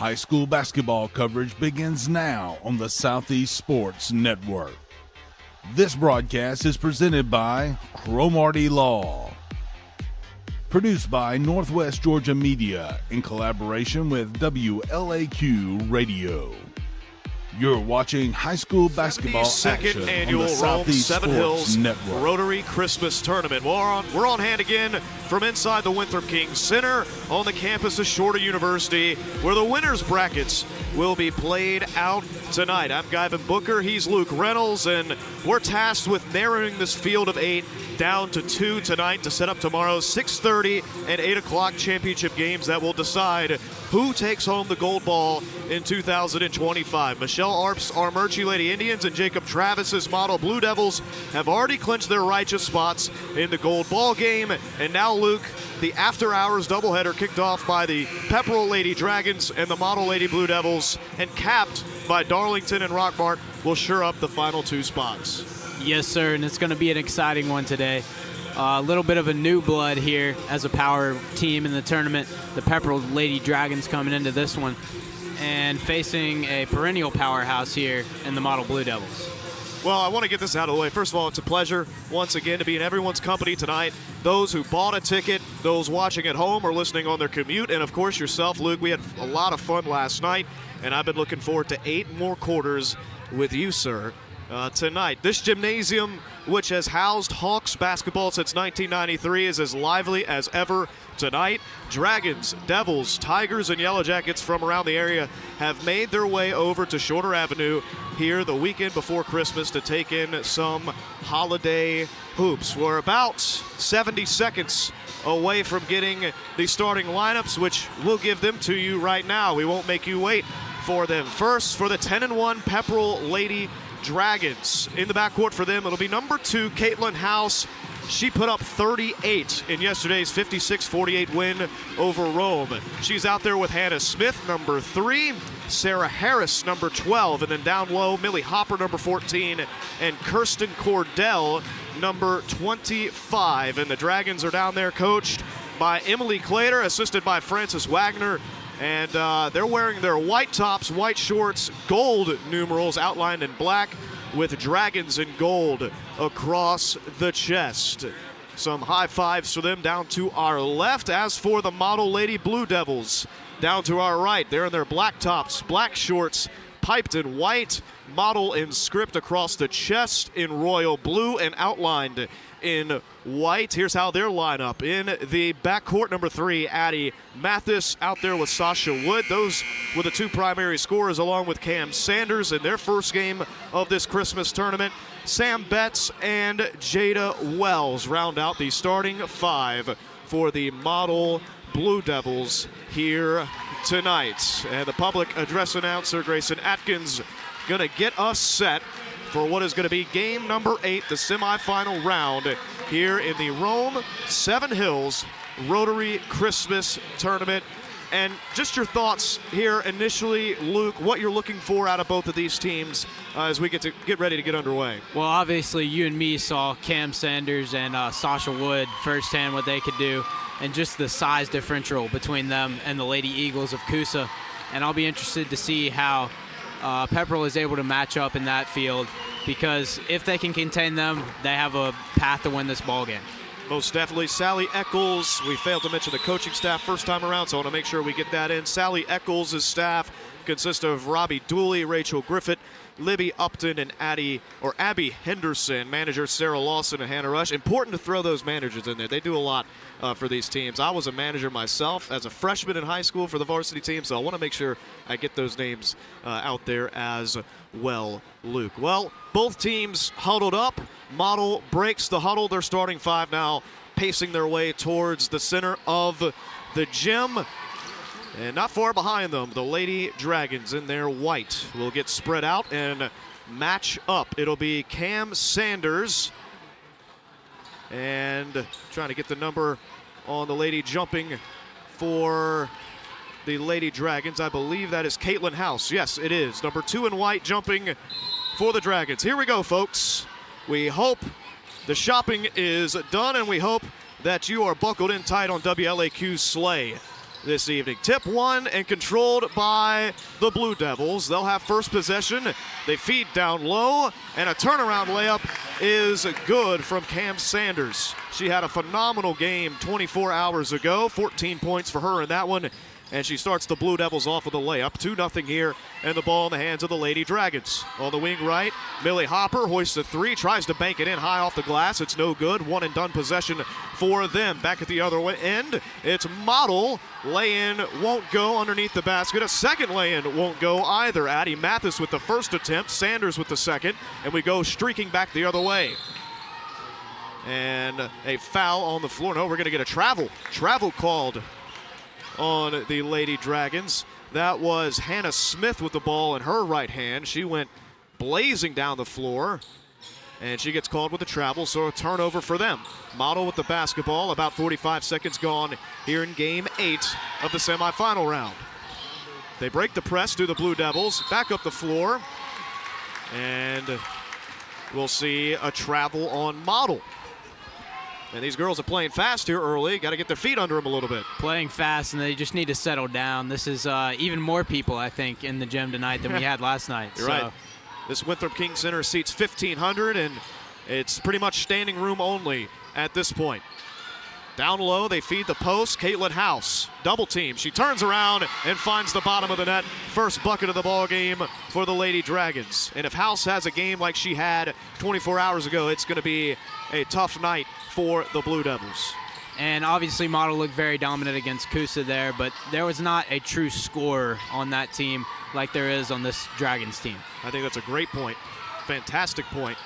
High school basketball coverage begins now on the Southeast Sports Network. This broadcast is presented by Cromartie Law. Produced by Northwest Georgia Media in collaboration with WLAQ Radio. You're watching high school basketball action annual on the Rome Southeast Seven Sports Hills Network. Rotary Christmas Tournament. We're on hand again from inside the Winthrop King Center on the campus of Shorter University, where the winners brackets will be played out tonight. I'm Guyvan Booker, he's Luke Reynolds, and we're tasked with narrowing this field of 8 down to 2 tonight to set up tomorrow's 6:30 and 8 o'clock championship games that will decide who takes home the gold ball in 2025. Michelle Arp's Armurchie Lady Indians and Jacob Travis's Model Blue Devils have already clinched their righteous spots in the gold ball game. And now, Luke, the after-hours doubleheader kicked off by the Pepperell Lady Dragons and the Model Lady Blue Devils, and capped by Darlington and Rockmart, will sure up the final 2 spots. Yes, sir, and it's going to be an exciting one today. A little bit of a new blood here as a power team in the tournament. The Pepperell Lady Dragons coming into this one and facing a perennial powerhouse here in the Model Blue Devils. Well, I want to get this out of the way. First of all, it's a pleasure once again to be in everyone's company tonight. Those who bought a ticket, those watching at home or listening on their commute, and of course yourself, Luke. We had a lot of fun last night, and I've been looking forward to 8 more quarters with you, sir. Tonight. This gymnasium, which has housed Hawks basketball since 1993, is as lively as ever tonight. Dragons, Devils, Tigers, and Yellow Jackets from around the area have made their way over to Shorter Avenue here the weekend before Christmas to take in some holiday hoops. We're about 70 seconds away from getting the starting lineups, which we'll give them to you right now. We won't make you wait for them. First, for the 10-1 Pepperell Lady Dragons. In the backcourt for them, it'll be number 2, Caitlin House. She put up 38 in yesterday's 56-48 win over Rome. She's out there with Hannah Smith, number 3, Sarah Harris, number 12, and then down low, Millie Hopper, number 14, and Kirsten Cordell, number 25. And the Dragons are down there coached by Emily Clater, assisted by Frances Wagner. And they're wearing their white tops, white shorts, gold numerals outlined in black with dragons in gold across the chest. Some high fives for them down to our left. As for the Model Lady Blue Devils, down to our right, they're in their black tops, black shorts, piped in white, model in script across the chest in royal blue and outlined in white. Here's how they're line up. In the backcourt, number 3, Addie Mathis out there with Sasha Wood. Those were the 2 primary scorers, along with Cam Sanders in their first game of this Christmas tournament. Sam Betts and Jada Wells round out the starting 5 for the Model Blue Devils here tonight. And the public address announcer, Grayson Atkins, gonna get us set for what is going to be game number 8, the semifinal round here in the Rome Seven Hills Rotary Christmas Tournament. And just your thoughts here initially, Luke, what you're looking for out of both of these teams as we get ready to get underway. Well, obviously you and me saw Cam Sanders and Sasha Wood firsthand, what they could do, and just the size differential between them and the Lady Eagles of Coosa. And I'll be interested to see how Pepperell is able to match up in that field, because if they can contain them, they have a path to win this ball game. Most definitely. Sally Eccles, we failed to mention the coaching staff first time around, so I want to make sure we get that in. Sally Eccles' staff consists of Robbie Dooley, Rachel Griffith, Libby Upton, and Abby Henderson. Manager Sarah Lawson and Hannah Rush. Important to throw those managers in there. They do a lot for these teams. I was a manager myself as a freshman in high school for the varsity team, so I want to make sure I get those names out there as well, Luke. Well, both teams huddled up. Model breaks the huddle. They're starting 5 now, pacing their way towards the center of the gym. And not far behind them, the Lady Dragons in their white will get spread out and match up. It'll be Cam Sanders, and trying to get the number on the lady jumping for the Lady Dragons. I believe that is Caitlin House. Yes, it is. Number 2 in white jumping for the Dragons. Here we go, folks. We hope the shopping is done, and we hope that you are buckled in tight on WLAQ's sleigh. this evening. Tip won and controlled by the Blue Devils. They'll have first possession. They feed down low, and a turnaround layup is good from Cam Sanders. She had a phenomenal game 24 hours ago, 14 points for her in that one, and she starts the Blue Devils off with a layup. 2-0 here, and the ball in the hands of the Lady Dragons. On the wing right, Millie Hopper hoists a three, tries to bank it in high off the glass. It's no good. One and done possession for them. Back at the other end, it's Model. Lay-in won't go underneath the basket. A second lay-in won't go either. Addie Mathis with the first attempt, Sanders with the second, and we go streaking back the other way. And a foul on the floor. No, we're going to get a travel. Travel called on the Lady Dragons. That was Hannah Smith with the ball in her right hand. She went blazing down the floor, and she gets called with a travel, so a turnover for them. Model with the basketball, about 45 seconds gone here in game 8 of the semifinal round. They break the press to the Blue Devils, back up the floor, and we'll see a travel on Model. And these girls are playing fast here early. Got to get their feet under them a little bit. Playing fast, and they just need to settle down. This is even more people, I think, in the gym tonight than we had last night. You're right. This Winthrop King Center seats 1,500, and it's pretty much standing room only at this point. Down low, they feed the post. Caitlin House, double team. She turns around and finds the bottom of the net. First bucket of the ball game for the Lady Dragons. And if House has a game like she had 24 hours ago, it's going to be a tough night for the Blue Devils. And obviously Model looked very dominant against Coosa there, but there was not a true scorer on that team like there is on this Dragons team. I think that's a great point. Fantastic point.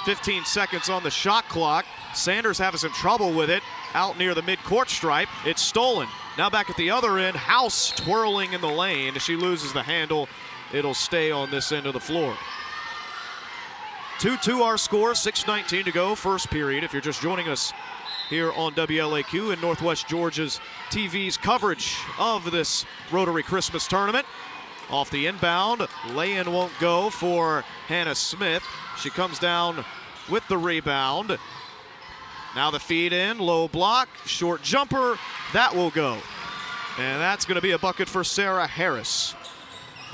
15 seconds on the shot clock. Sanders having some trouble with it out near the midcourt stripe. It's stolen. Now back at the other end, House twirling in the lane. She loses the handle. It'll stay on this end of the floor. 2-2 our score, 6:19 to go, first period. If you're just joining us here on WLAQ and Northwest Georgia's TV's coverage of this Rotary Christmas Tournament. Off the inbound, lay-in won't go for Hannah Smith. She comes down with the rebound. Now the feed in, low block, short jumper, that will go. And that's going to be a bucket for Sarah Harris.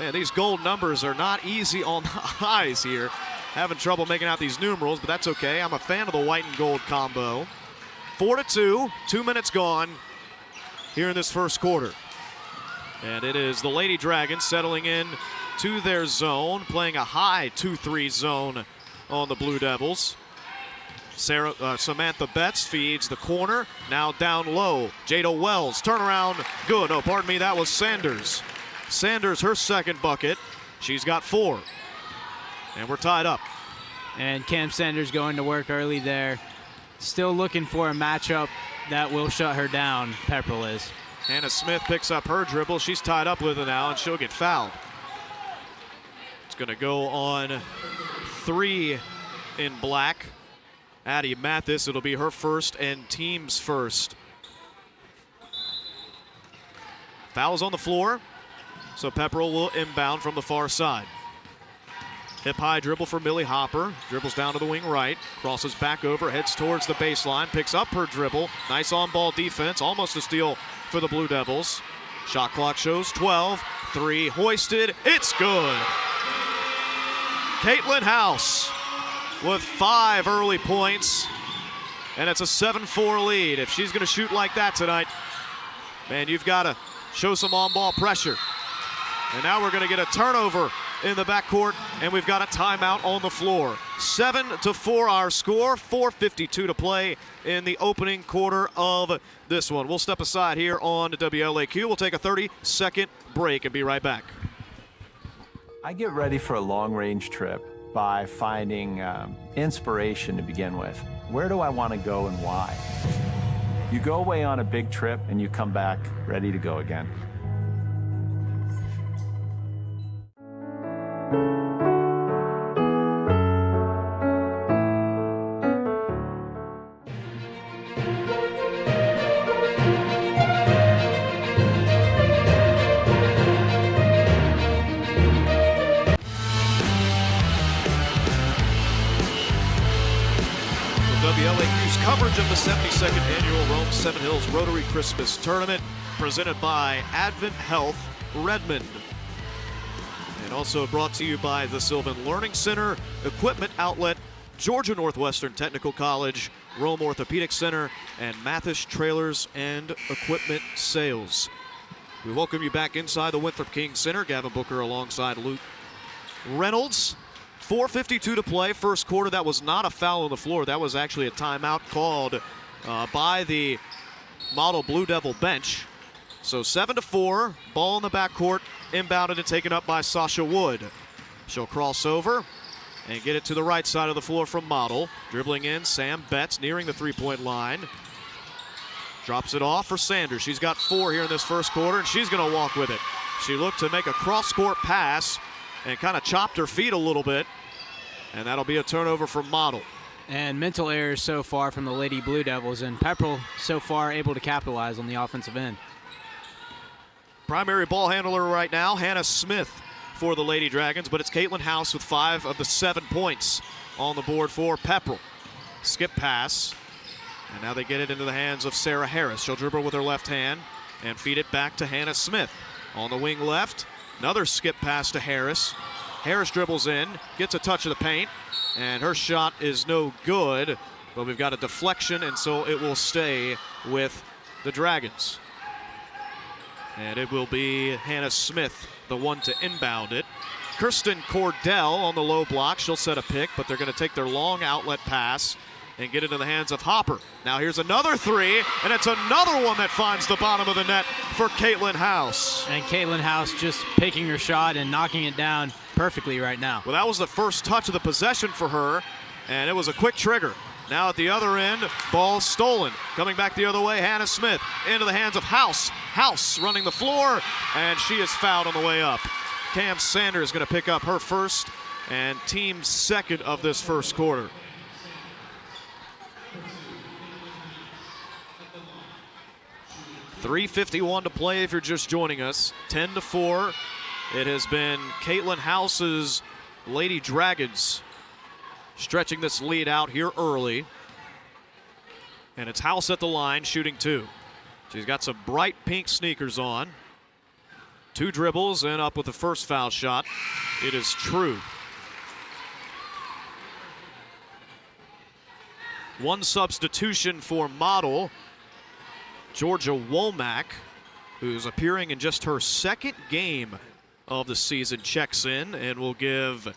Man, these gold numbers are not easy on the eyes here. Having trouble making out these numerals, but that's okay. I'm a fan of the white and gold combo. 4-2, 2 minutes gone here in this first quarter. And it is the Lady Dragons settling in to their zone, playing a high 2-3 zone on the Blue Devils. Samantha Betts feeds the corner, now down low. Jada Wells, turnaround, good. Oh, pardon me, that was Sanders. Sanders, her second bucket. She's got 4. And we're tied up. And Cam Sanders going to work early there. Still looking for a matchup that will shut her down, Pepperell is. Hannah Smith picks up her dribble. She's tied up with it now, and she'll get fouled. It's going to go on 3 in black. Addie Mathis, it'll be her first and team's first. Foul's on the floor, so Pepperell will inbound from the far side. Hip high dribble for Millie Hopper. Dribbles down to the wing right. Crosses back over, heads towards the baseline. Picks up her dribble. Nice on-ball defense. Almost a steal for the Blue Devils. Shot clock shows 12. 3 hoisted. It's good. Caitlin House with 5 early points. And it's a 7-4 lead. If she's going to shoot like that tonight, man, you've got to show some on-ball pressure. And now we're going to get a turnover in the backcourt, and we've got a timeout on the floor. 7-4 our score, 4:52 to play in the opening quarter of this one. We'll step aside here on WLAQ. We'll take a 30-second break and be right back. I get ready for a long-range trip by finding inspiration to begin with. Where do I want to go and why? You go away on a big trip and you come back ready to go again. WLAQ's coverage of the 72nd annual Rome Seven Hills Rotary Christmas Tournament presented by Advent Health Redmond. And also brought to you by the Sylvan Learning Center, Equipment Outlet, Georgia Northwestern Technical College, Rome Orthopedic Center, and Mathis Trailers and Equipment Sales. We welcome you back inside the Winthrop King Center. Gavin Booker alongside Luke Reynolds. 4:52 to play, first quarter. That was not a foul on the floor. That was actually a timeout called by the Model Blue Devil bench. So 7-4, ball in the backcourt, inbounded and taken up by Sasha Wood. She'll cross over and get it to the right side of the floor from Model. Dribbling in, Sam Betts nearing the three-point line. Drops it off for Sanders. She's got 4 here in this first quarter, and she's going to walk with it. She looked to make a cross-court pass and kind of chopped her feet a little bit, and that'll be a turnover for Model. And mental errors so far from the Lady Blue Devils, and Pepperell so far able to capitalize on the offensive end. Primary ball handler right now, Hannah Smith for the Lady Dragons, but it's Caitlin House with 5 of the 7 points on the board for Pepperell. Skip pass, and now they get it into the hands of Sarah Harris. She'll dribble with her left hand and feed it back to Hannah Smith. On the wing left, another skip pass to Harris. Harris dribbles in, gets a touch of the paint, and her shot is no good, but we've got a deflection, and so it will stay with the Dragons. And it will be Hannah Smith, the one to inbound it. Kirsten Cordell on the low block. She'll set a pick, but they're going to take their long outlet pass and get it in the hands of Hopper. Now here's another 3, and it's another one that finds the bottom of the net for Caitlin House. And Caitlin House just picking her shot and knocking it down perfectly right now. Well, that was the first touch of the possession for her, and it was a quick trigger. Now at the other end, ball stolen. Coming back the other way, Hannah Smith into the hands of House. House running the floor, and she is fouled on the way up. Cam Sanders is going to pick up her first and team's second of this first quarter. .351 to play if you're just joining us. 10-4. It has been Caitlin House's Lady Dragons stretching this lead out here early. And it's House at the line, shooting 2. She's got some bright pink sneakers on. 2 dribbles and up with the first foul shot. It is true. 1 substitution for Model. Georgia Womack, who's appearing in just her second game of the season, checks in and will give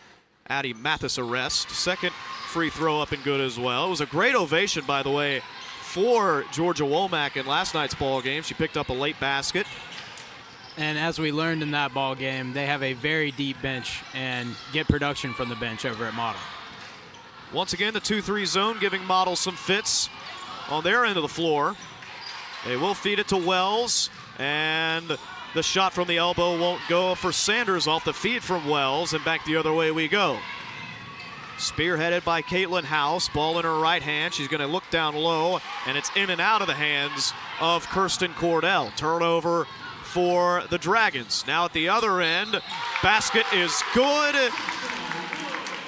Addie Mathis a rest. Second free throw up and good as well. It was a great ovation, by the way, for Georgia Womack in last night's ball game. She picked up a late basket. And as we learned in that ball game, they have a very deep bench and get production from the bench over at Model. Once again, the 2-3 zone giving Model some fits on their end of the floor. They will feed it to Wells, and the shot from the elbow won't go for Sanders off the feed from Wells, and back the other way we go. Spearheaded by Caitlin House, ball in her right hand. She's going to look down low, and it's in and out of the hands of Kirsten Cordell. Turnover for the Dragons. Now at the other end, basket is good.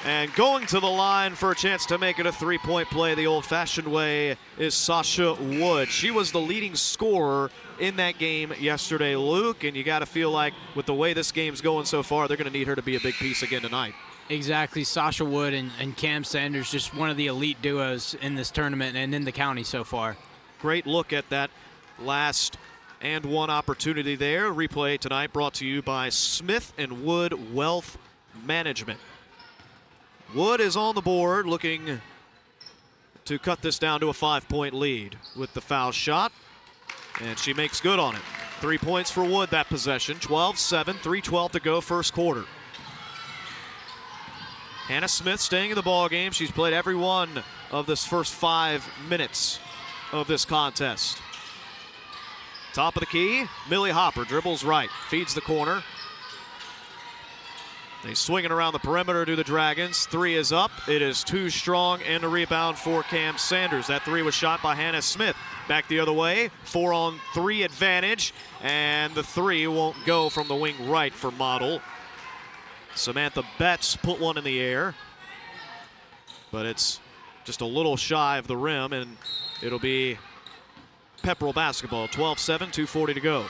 And going to the line for a chance to make it a 3-point play the old-fashioned way is Sasha Wood. She was the leading scorer in that game yesterday, Luke, and you got to feel like with the way this game's going so far, they're going to need her to be a big piece again tonight. Exactly. Sasha Wood and Cam Sanders, just one of the elite duos in this tournament and in the county so far. Great look at that last and one opportunity there. Replay tonight brought to you by Smith & Wood Wealth Management. Wood is on the board looking to cut this down to a 5-point lead with the foul shot, and she makes good on it. 3 points for Wood that possession. 12-7, 3:12 to go first quarter. Hannah Smith staying in the ball game. She's played every one of this first 5 minutes of this contest. Top of the key, Millie Hopper dribbles right, feeds the corner. They swing it around the perimeter to the Dragons. 3 is up. It is too strong, and a rebound for Cam Sanders. That 3 was shot by Hannah Smith. Back the other way, 4-on-3 advantage, and the 3 won't go from the wing right for Model. Samantha Betts put one in the air, but it's just a little shy of the rim, and it'll be Pepperell basketball. 12-7, 2:40 to go.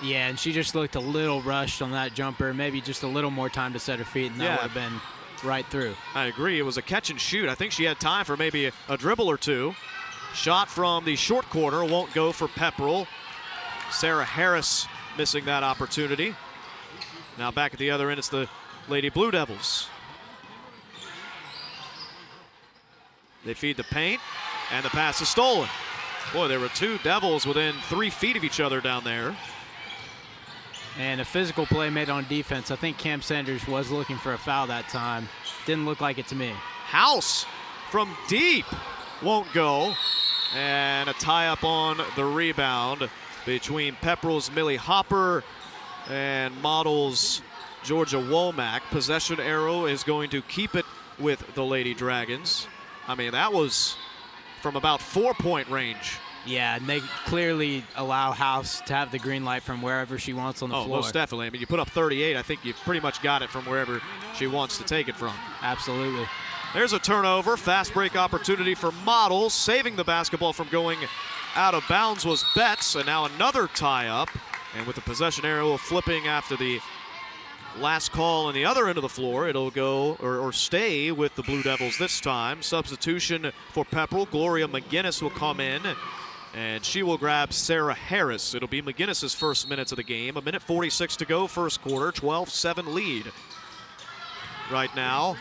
Yeah, and she just looked a little rushed on that jumper. Maybe just a little more time to set her feet, and that would have been right through. I agree. It was a catch and shoot. I think she had time for maybe a dribble or two. Shot from the short corner won't go for Pepperell. Sarah Harris missing that opportunity. Now back at the other end, it's the Lady Blue Devils. They feed the paint, and the pass is stolen. Boy, there were two Devils within 3 feet of each other down there. And a physical play made on defense. I think Cam Sanders was looking for a foul that time. Didn't look like it to me. House from deep won't go. And a tie-up on the rebound between Pepperell's Millie Hopper and Model's Georgia Womack. Possession arrow is going to keep it with the Lady Dragons. I mean, that was from about 4-point range. Yeah, and they clearly allow House to have the green light from wherever she wants on the floor. Oh, most definitely. I mean, you put up 38, I think you've pretty much got it from wherever she wants to take it from. Absolutely. There's a turnover. Fast break opportunity for Models. Saving the basketball from going out of bounds was Betts, and now another tie-up. And with the possession arrow flipping after the last call on the other end of the floor, it'll go or stay with the Blue Devils this time. Substitution for Pepperell. Gloria McGinnis will come in, and she will grab Sarah Harris. It'll be McGinnis's first minutes of the game. 1:46 to go, first quarter, 12-7 lead. Right now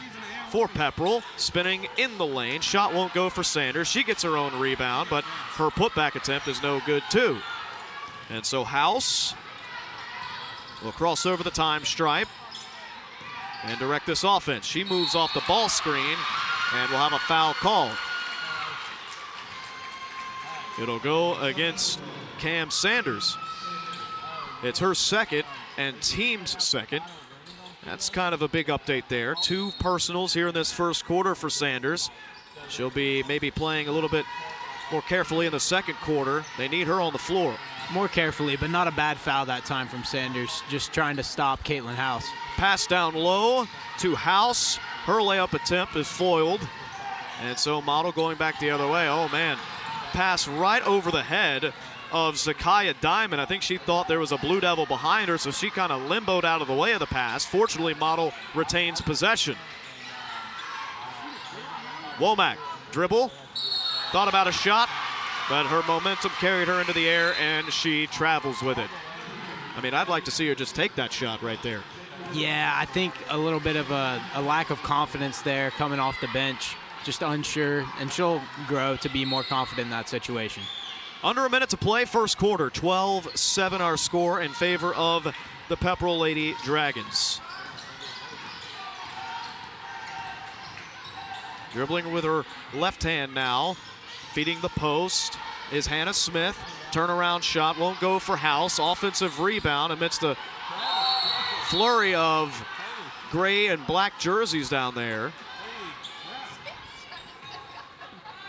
for Pepperell, spinning in the lane. Shot won't go for Sanders. She gets her own rebound, but her putback attempt is no good too. And so House will cross over the time stripe and direct this offense. She moves off the ball screen and will have a foul call. It'll go against Cam Sanders. It's her second and team's second. That's kind of a big update there. 2 personals here in this first quarter for Sanders. She'll be maybe playing a little bit more carefully in the second quarter. They need her on the floor. More carefully, but not a bad foul that time from Sanders. Just trying to stop Caitlin House. Pass down low to House. Her layup attempt is foiled. And so Model going back the other way. Oh, man. Pass right over the head of Zakiah Diamond. I think she thought there was a Blue Devil behind her, so she kind of limboed out of the way of the pass. Fortunately, Model retains possession. Womack, dribble. Thought about a shot, but her momentum carried her into the air, and she travels with it. I mean, I'd like to see her just take that shot right there. Yeah, I think a little bit of a lack of confidence there coming off the bench. Just unsure, and she'll grow to be more confident in that situation. Under a minute to play, first quarter. 12-7 our score in favor of the Pepperell Lady Dragons. Dribbling with her left hand now. Feeding the post is Hannah Smith. Turnaround shot won't go for House. Offensive rebound amidst a flurry of gray and black jerseys down there.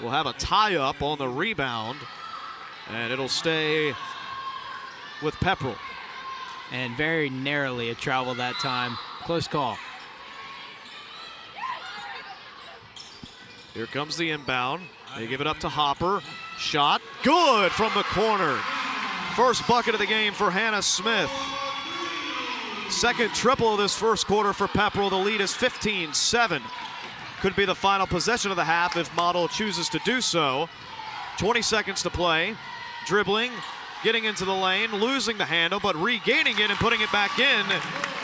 We'll have a tie-up on the rebound, and it'll stay with Pepperell. And very narrowly a travel that time. Close call. Here comes the inbound. They give it up to Hopper. Shot, good from the corner. First bucket of the game for Hannah Smith. Second triple of this first quarter for Pepperell. The lead is 15-7. Could be the final possession of the half if Model chooses to do so. 20 seconds to play. Dribbling, getting into the lane, losing the handle, but regaining it and putting it back in.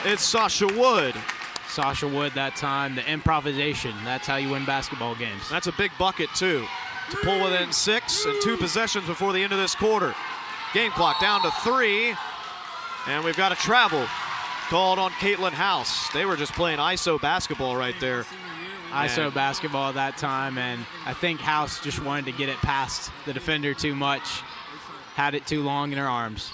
It's Sasha Wood. Sasha Wood that time, the improvisation. That's how you win basketball games. That's a big bucket too, to pull within 6 and 2 possessions before the end of this quarter. Game clock down to 3, and we've got a travel called on Caitlin House. They were just playing ISO basketball right there. ISO basketball at that time, and I think House just wanted to get it past the defender too much. Had it too long in her arms.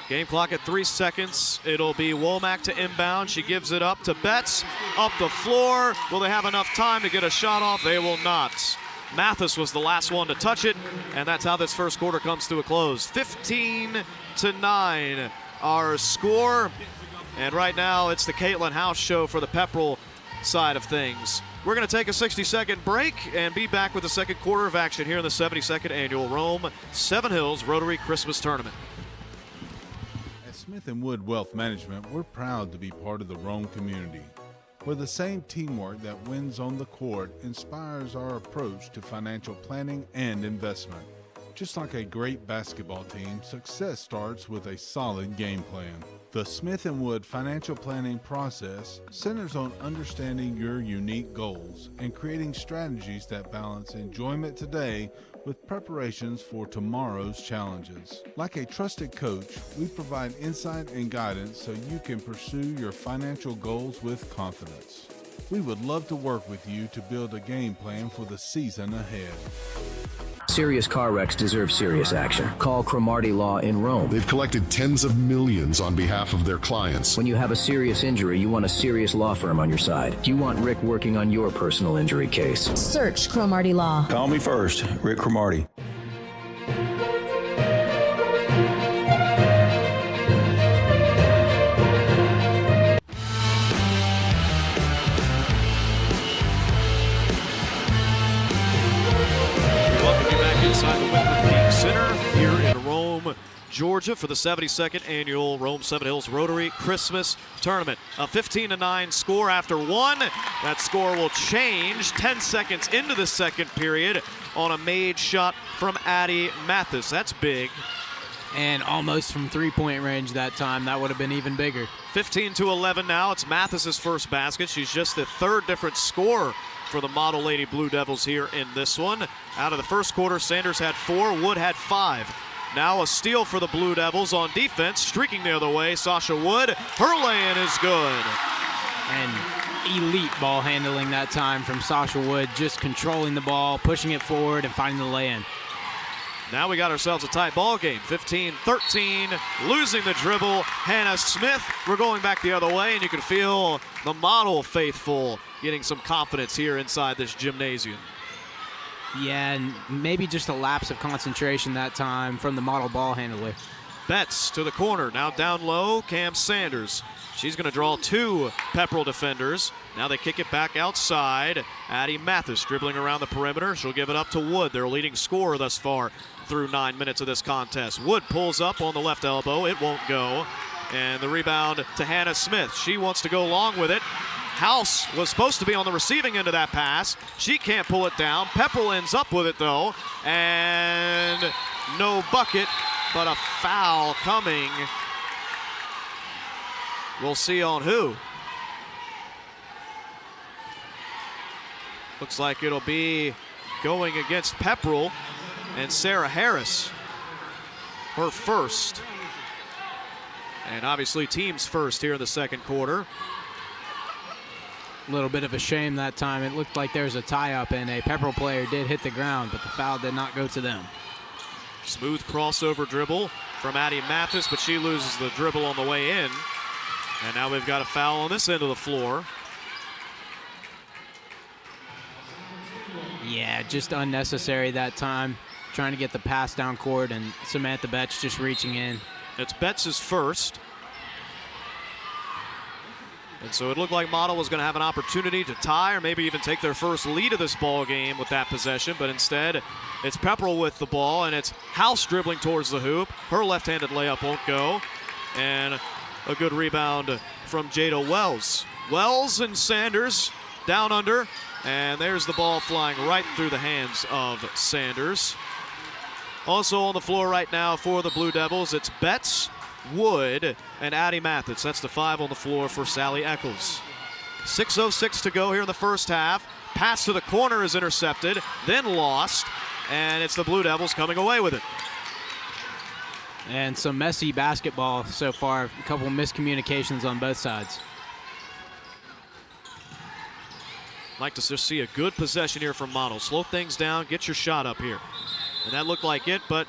Game clock at 3 seconds. It'll be Womack to inbound. She gives it up to Betts. Up the floor. Will they have enough time to get a shot off? They will not. Mathis was the last one to touch it, and that's how this first quarter comes to a close. 15-9 our score. And right now it's the Caitlin House show for the Pepperell side of things. We're going to take a 60-second break and be back with the second quarter of action here in the 72nd Annual Rome 7 Hills Rotary Christmas Tournament. At Smith & Wood Wealth Management, we're proud to be part of the Rome community, where the same teamwork that wins on the court inspires our approach to financial planning and investment. Just like a great basketball team, success starts with a solid game plan. The Smith & Wood financial planning process centers on understanding your unique goals and creating strategies that balance enjoyment today with preparations for tomorrow's challenges. Like a trusted coach, we provide insight and guidance so you can pursue your financial goals with confidence. We would love to work with you to build a game plan for the season ahead. Serious car wrecks deserve serious action. Call Cromartie Law in Rome. They've collected tens of millions on behalf of their clients. When you have a serious injury, you want a serious law firm on your side. You want Rick working on your personal injury case. Search Cromartie Law. Call me first, Rick Cromartie. Georgia for the 72nd Annual Rome 7 Hills Rotary Christmas Tournament. A 15-9 score after one. That score will change 10 seconds into the second period on a made shot from Addie Mathis. That's big. And almost from three-point range that time. That would have been even bigger. 15-11 now. It's Mathis's first basket. She's just the third different scorer for the Model Lady Blue Devils here in this one. Out of the first quarter, Sanders had 4, Wood had 5. Now a steal for the Blue Devils on defense, streaking the other way. Sasha Wood, her lay-in is good. And elite ball handling that time from Sasha Wood, just controlling the ball, pushing it forward, and finding the lay-in. Now we got ourselves a tight ball game. 15-13, losing the dribble. Hannah Smith, we're going back the other way, and you can feel the Model faithful getting some confidence here inside this gymnasium. Yeah, and maybe just a lapse of concentration that time from the Model ball handler. Betts to the corner, now down low, Cam Sanders. She's going to draw 2 Pepperell defenders. Now they kick it back outside. Addie Mathis dribbling around the perimeter. She'll give it up to Wood, their leading scorer thus far through 9 minutes of this contest. Wood pulls up on the left elbow. It won't go. And the rebound to Hannah Smith. She wants to go along with it. House was supposed to be on the receiving end of that pass. She can't pull it down. Pepperell ends up with it, though. And no bucket, but a foul coming. We'll see on who. Looks like it'll be going against Pepperell and Sarah Harris. Her first. And obviously team's first here in the second quarter. A little bit of a shame that time. It looked like there was a tie-up, and a Pepperell player did hit the ground, but the foul did not go to them. Smooth crossover dribble from Addie Mathis, but she loses the dribble on the way in. And now we've got a foul on this end of the floor. Yeah, just unnecessary that time. Trying to get the pass down court, and Samantha Betts just reaching in. It's Betts' first. And so it looked like Model was going to have an opportunity to tie or maybe even take their first lead of this ball game with that possession, but instead it's Pepperell with the ball, and it's House dribbling towards the hoop. Her left-handed layup won't go. And a good rebound from Jada Wells. Wells and Sanders down under, and there's the ball flying right through the hands of Sanders. Also on the floor right now for the Blue Devils, it's Betts, Wood, and Addie Mathis. That's the 5 on the floor for Sally Eccles. 6:06 to go here in the first half. Pass to the corner is intercepted, then lost, and it's the Blue Devils coming away with it. And some messy basketball so far. A couple miscommunications on both sides. Like to just see a good possession here from Model. Slow things down, get your shot up here. And that looked like it, but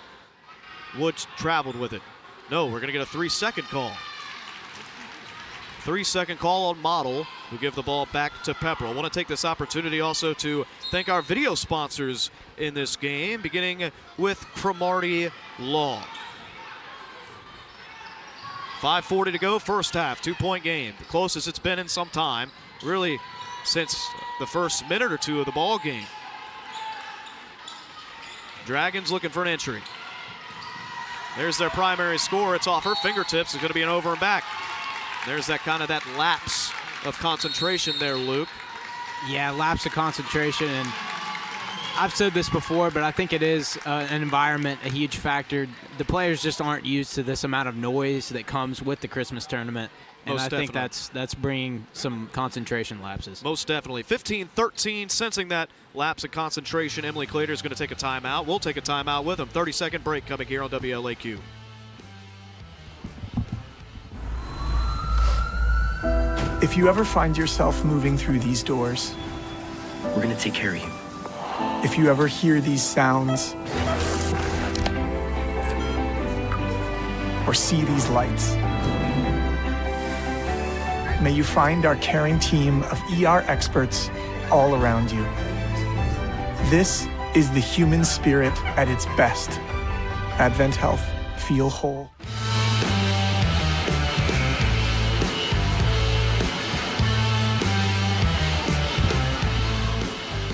Woods traveled with it. No, we're going to get a 3-second call. 3-second call on Model, who give the ball back to Pepperell. I want to take this opportunity also to thank our video sponsors in this game, beginning with Cromartie Law. 5:40 to go, first half, 2-point game. The closest it's been in some time. Really since the first minute or two of the ball game. Dragons looking for an entry. There's their primary score. It's off her fingertips. It's going to be an over and back. There's that lapse of concentration there, Luke. Yeah, lapse of concentration, and I've said this before, but I think it is an environment, a huge factor. The players just aren't used to this amount of noise that comes with the Christmas tournament, and I think that's bringing some concentration lapses. Most definitely. 15-13, sensing that lapse of concentration, Emily Clater is going to take a timeout. We'll take a timeout with them. 30-second break coming here on WLAQ. If you ever find yourself moving through these doors, We're gonna take care of you. if you ever hear these sounds, or see these lights, may you find our caring team of ER experts all around you. This is the human spirit at its best. Advent Health. Feel whole.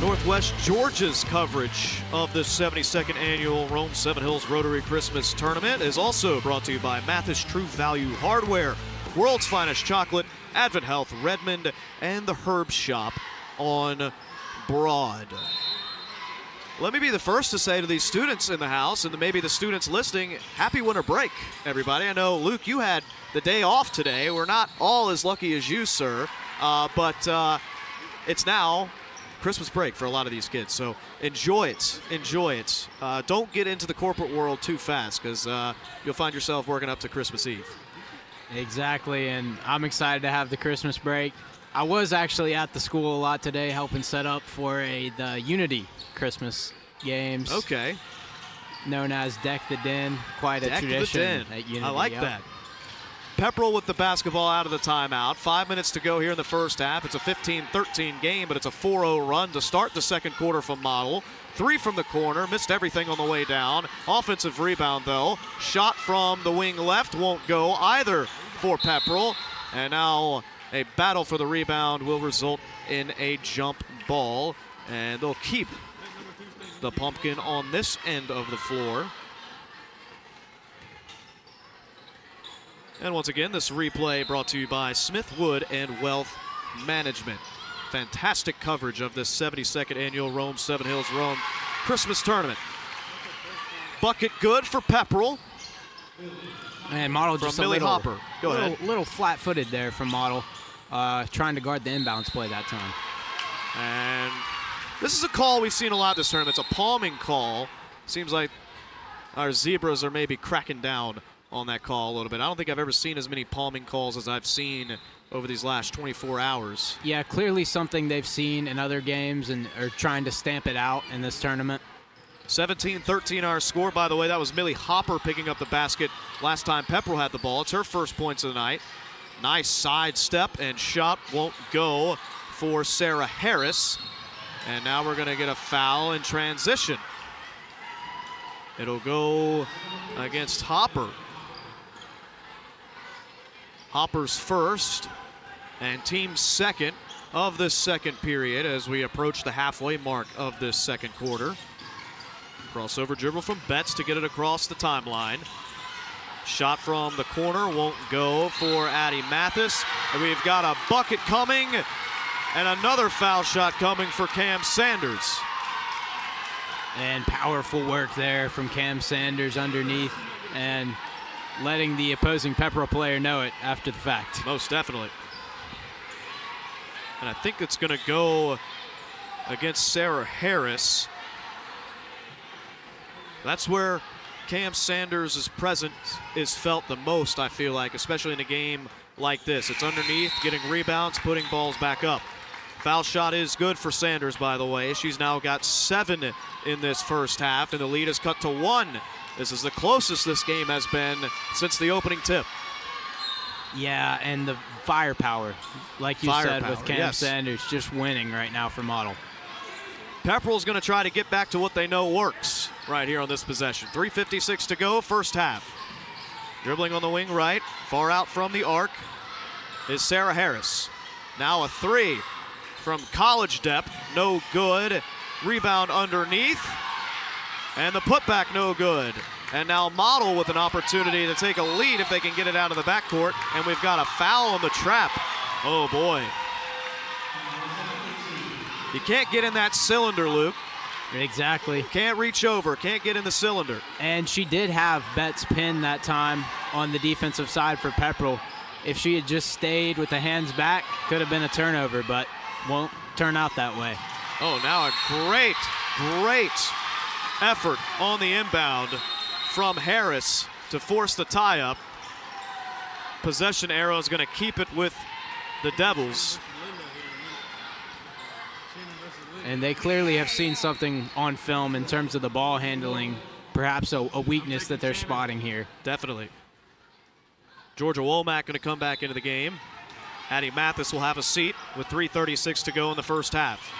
Northwest Georgia's coverage of the 72nd annual Rome 7 Hills Rotary Christmas Tournament is also brought to you by Mathis True Value Hardware, World's Finest Chocolate, Advent Health Redmond, and the Herb Shop on Broad. Let me be the first to say to these students in the house, and maybe the students listening, happy winter break, everybody. I know, Luke, you had the day off today. We're not all as lucky as you, sir, but it's now Christmas break for a lot of these kids, so enjoy it. Don't get into the corporate world too fast, because you'll find yourself working up to Christmas Eve. Exactly, and I'm excited to have the Christmas break. I was actually at the school a lot today helping set up for the Unity Christmas games. Okay. Known as Deck the Den, quite a tradition at Unity. I like that. Pepperell with the basketball out of the timeout. 5 minutes to go here in the first half. It's a 15-13 game, but it's a 4-0 run to start the second quarter from Model. 3 from the corner, missed everything on the way down. Offensive rebound, though. Shot from the wing left won't go either for Pepperell. And now a battle for the rebound will result in a jump ball. And they'll keep the pumpkin on this end of the floor. And once again, this replay brought to you by Smith Wood and Wealth Management. Fantastic coverage of this 72nd annual Rome 7 Hills Rome Christmas Tournament. Bucket good for Pepperell. And Model From just Millie Hopper. Go ahead. Little flat-footed there from Model, trying to guard the inbounds play that time. And this is a call we've seen a lot this tournament. It's a palming call. Seems like our Zebras are maybe cracking down on that call a little bit. I don't think I've ever seen as many palming calls as I've seen over these last 24 hours. Yeah, clearly something they've seen in other games and are trying to stamp it out in this tournament. 17-13 our score. By the way, that was Millie Hopper picking up the basket last time Pepperell had the ball. It's her first points of the night. Nice side step and shot won't go for Sarah Harris. And now we're going to get a foul in transition. It'll go against Hopper. Hopper's first and team's second of this second period as we approach the halfway mark of this second quarter. Crossover dribble from Betts to get it across the timeline. Shot from the corner won't go for Addie Mathis. And we've got a bucket coming and another foul shot coming for Cam Sanders. And powerful work there from Cam Sanders underneath and letting the opposing Pepperell player know it after the fact. Most definitely. And I think it's going to go against Sarah Harris. That's where Cam Sanders' presence is felt the most, I feel like, especially in a game like this. It's underneath, getting rebounds, putting balls back up. Foul shot is good for Sanders, by the way. She's now got 7 in this first half, and the lead is cut to 1. This is the closest this game has been since the opening tip. Yeah, and the firepower, like you said, with Cam yes. Sanders just winning right now for Model. Pepperell's going to try to get back to what they know works right here on this possession. 3:56 to go, first half. Dribbling on the wing right, far out from the arc is Sarah Harris. Now a 3. from college depth, no good. Rebound underneath, and the putback no good. And now Model with an opportunity to take a lead if they can get it out of the backcourt, and we've got a foul on the trap. Oh boy. You can't get in that cylinder, Luke. Exactly. Can't reach over, can't get in the cylinder. And she did have Betts pinned that time on the defensive side for Pepperell. If she had just stayed with the hands back, could have been a turnover, but won't turn out that way. Oh, now a great effort on the inbound from Harris to force the tie-up. Possession arrow is going to keep it with the Devils. And they clearly have seen something on film in terms of the ball handling, perhaps a weakness that they're spotting here. Definitely. Georgia Womack going to come back into the game. Addie Mathis will have a seat with 3:36 to go in the first half.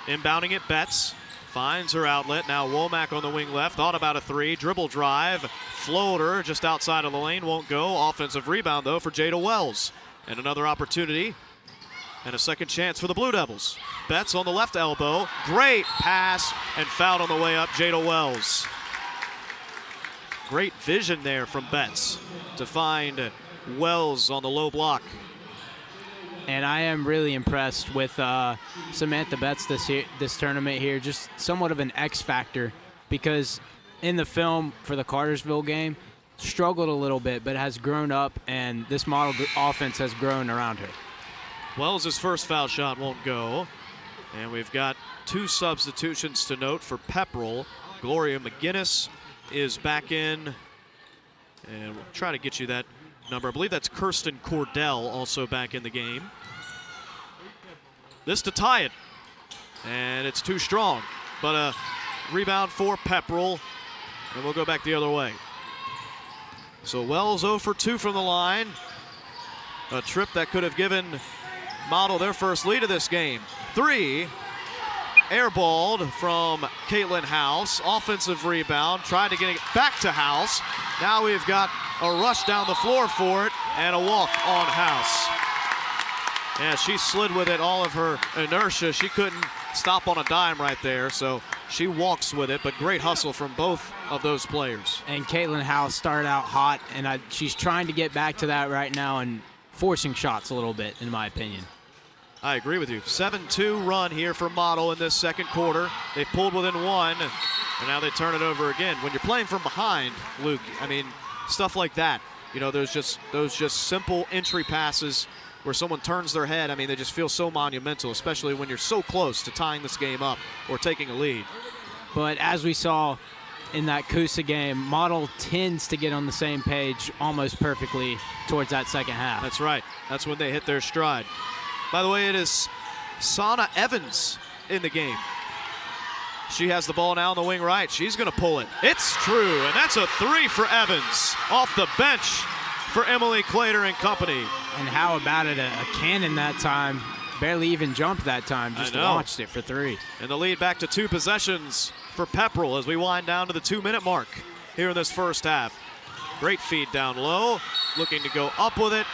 Inbounding it, Betts finds her outlet. Now Womack on the wing left, thought about a three, dribble drive, floater just outside of the lane, won't go. Offensive rebound though for Jada Wells. And another opportunity and a second chance for the Blue Devils. Betts on the left elbow, great pass, and fouled on the way up, Jada Wells. Great vision there from Betts to find Wells on the low block. And I am really impressed with Samantha Betts this tournament here. Just somewhat of an X factor, because in the film for the Cartersville game, struggled a little bit, but has grown up, and this model offense has grown around her. Wells' first foul shot won't go. And we've got two substitutions to note for Pepperell. Gloria McGinnis is back in. And we'll try to get you that number. I believe that's Kirsten Cordell also back in the game. This to tie it. And it's too strong. But a rebound for Pepperell. And we'll go back the other way. So Wells 0 for 2 from the line. A trip that could have given Model their first lead of this game. Three, airballed from Caitlin House. Offensive rebound, tried to get it back to House. Now we've got a rush down the floor for it and a walk on House. Yeah, she slid with it, all of her inertia. She couldn't stop on a dime right there, so she walks with it, but great hustle from both of those players. And Caitlin House started out hot, and she's trying to get back to that right now and forcing shots a little bit, in my opinion. I agree with you. 7-2 run here for Model in this second quarter. They pulled within one, and now they turn it over again. When you're playing from behind, Luke, I mean, stuff like that. You know, those just simple entry passes where someone turns their head. I mean, they just feel so monumental, especially when you're so close to tying this game up or taking a lead. But as we saw in that Coosa game, Model tends to get on the same page almost perfectly towards that second half. That's right. That's when they hit their stride. By the way, it is Sana Evans in the game. She has the ball now on the wing right. She's going to pull it. It's true, and that's a three for Evans off the bench for Emily Clater and company. And how about it? A cannon that time. Barely even jumped that time, just launched it for three. And the lead back to 2 possessions for Pepperell as we wind down to the 2-minute mark here in this first half. Great feed down low, looking to go up with it.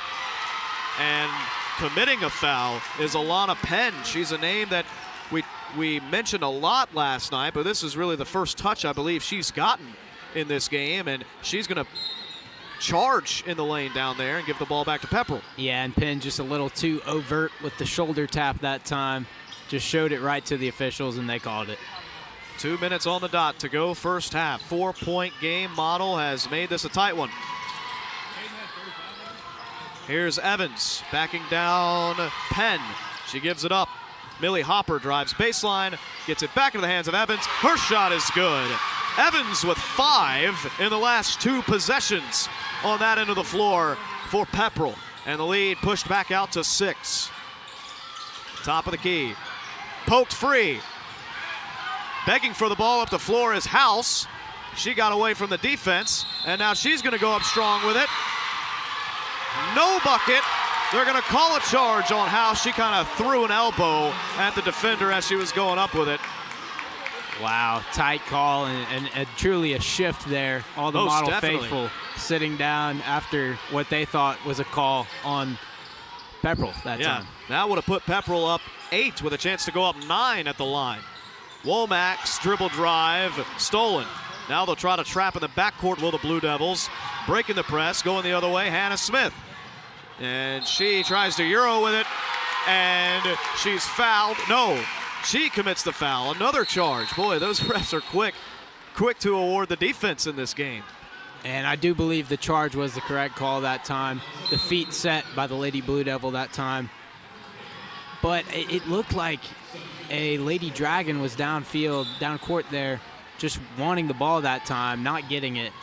And committing a foul is Alana Penn. She's a name that we mentioned a lot last night, but this is really the first touch I believe she's gotten in this game, and she's going to charge in the lane down there and give the ball back to Pepperell. Yeah, and Penn just a little too overt with the shoulder tap that time. Just showed it right to the officials, and they called it. 2 minutes on the dot to go first half. 4-point game. Model has made this a tight one. Here's Evans backing down Penn. She gives it up. Millie Hopper drives baseline, gets it back into the hands of Evans. Her shot is good. Evans with 5 in the last 2 possessions on that end of the floor for Pepperell. And the lead pushed back out to 6. Top of the key. Poked free. Begging for the ball up the floor is House. She got away from the defense, and now she's going to go up strong with it. No bucket. They're going to call a charge on House. She kind of threw an elbow at the defender as she was going up with it. Wow, tight call and truly a shift there. All the Most Model definitely. faithful sitting down after what they thought was a call on Pepperell that time. That would have put Pepperell up 8 with a chance to go up 9 at the line. Womack's dribble drive stolen. Now they'll try to trap in the backcourt, will the Blue Devils. Breaking the press, going the other way, Hannah Smith. And she tries to Euro with it, and she's fouled. No, she commits the foul. Another charge. Boy, those refs are quick to award the defense in this game. And I do believe the charge was the correct call that time. The feet set by the Lady Blue Devil that time. But it looked like a Lady Dragon was downfield, down court there, just wanting the ball that time, not getting it.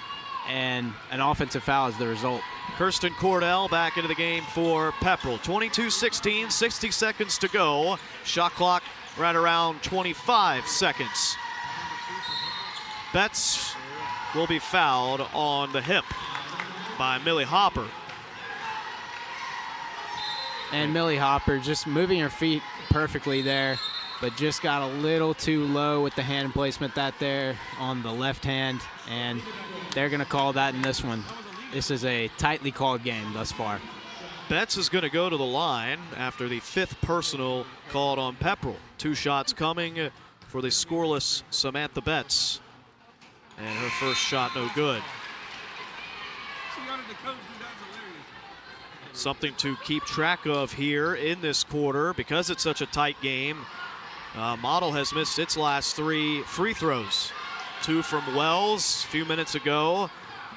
And an offensive foul is the result. Kirsten Cordell back into the game for Pepperell. 22-16, 60 seconds to go. Shot clock right around 25 seconds. Betts will be fouled on the hip by Millie Hopper. And Millie Hopper just moving her feet perfectly there, but just got a little too low with the hand placement there on the left hand, and they're going to call that in this one. This is a tightly called game thus far. Betts is going to go to the line after the 5th personal called on Pepperell. 2 shots coming for the scoreless Samantha Betts. And her first shot no good. Something to keep track of here in this quarter because it's such a tight game. Model has missed its last 3 free throws. 2 from Wells a few minutes ago.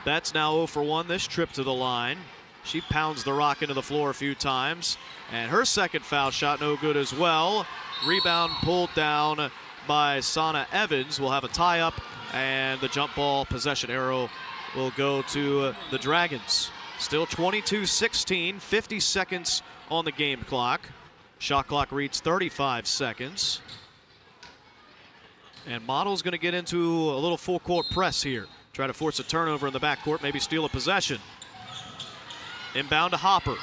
Betts now 0 for 1 this trip to the line. She pounds the rock into the floor a few times. And her second foul shot no good as well. Rebound pulled down by Sana Evans. We'll have a tie-up, and the jump ball possession arrow will go to the Dragons. Still 22-16, 50 seconds on the game clock. Shot clock reads 35 seconds. And Model's going to get into a little full court press here. Try to force a turnover in the backcourt, maybe steal a possession. Inbound to Hopper.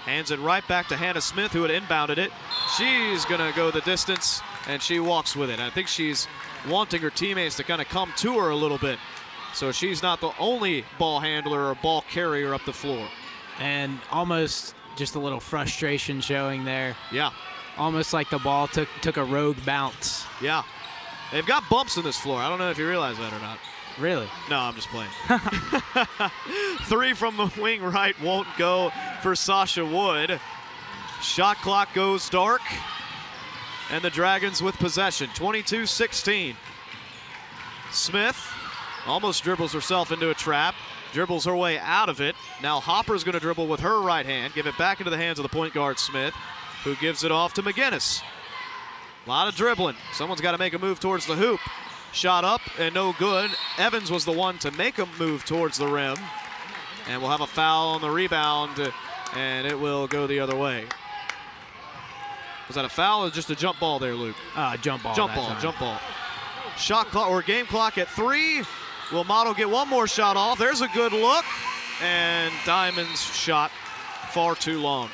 Hands it right back to Hannah Smith, who had inbounded it. She's going to go the distance, and she walks with it. I think she's wanting her teammates to kind of come to her a little bit, so she's not the only ball handler or ball carrier up the floor. And almost just a little frustration showing there. Yeah. Almost like the ball took a rogue bounce. Yeah. They've got bumps in this floor. I don't know if you realize that or not. Really? No, I'm just playing. 3 from the wing right won't go for Sasha Wood. Shot clock goes dark, and the Dragons with possession, 22-16. Smith almost dribbles herself into a trap, dribbles her way out of it. Now Hopper's going to dribble with her right hand, give it back into the hands of the point guard Smith, who gives it off to McGinnis. A lot of dribbling. Someone's got to make a move towards the hoop. Shot up and no good. Evans was the one to make a move towards the rim. And we'll have a foul on the rebound, and it will go the other way. Was that a foul or just a jump ball there, Luke? Jump ball. Jump ball. Shot clock or game clock at 3. Will Model get one more shot off? There's a good look. And Diamond's shot far too long.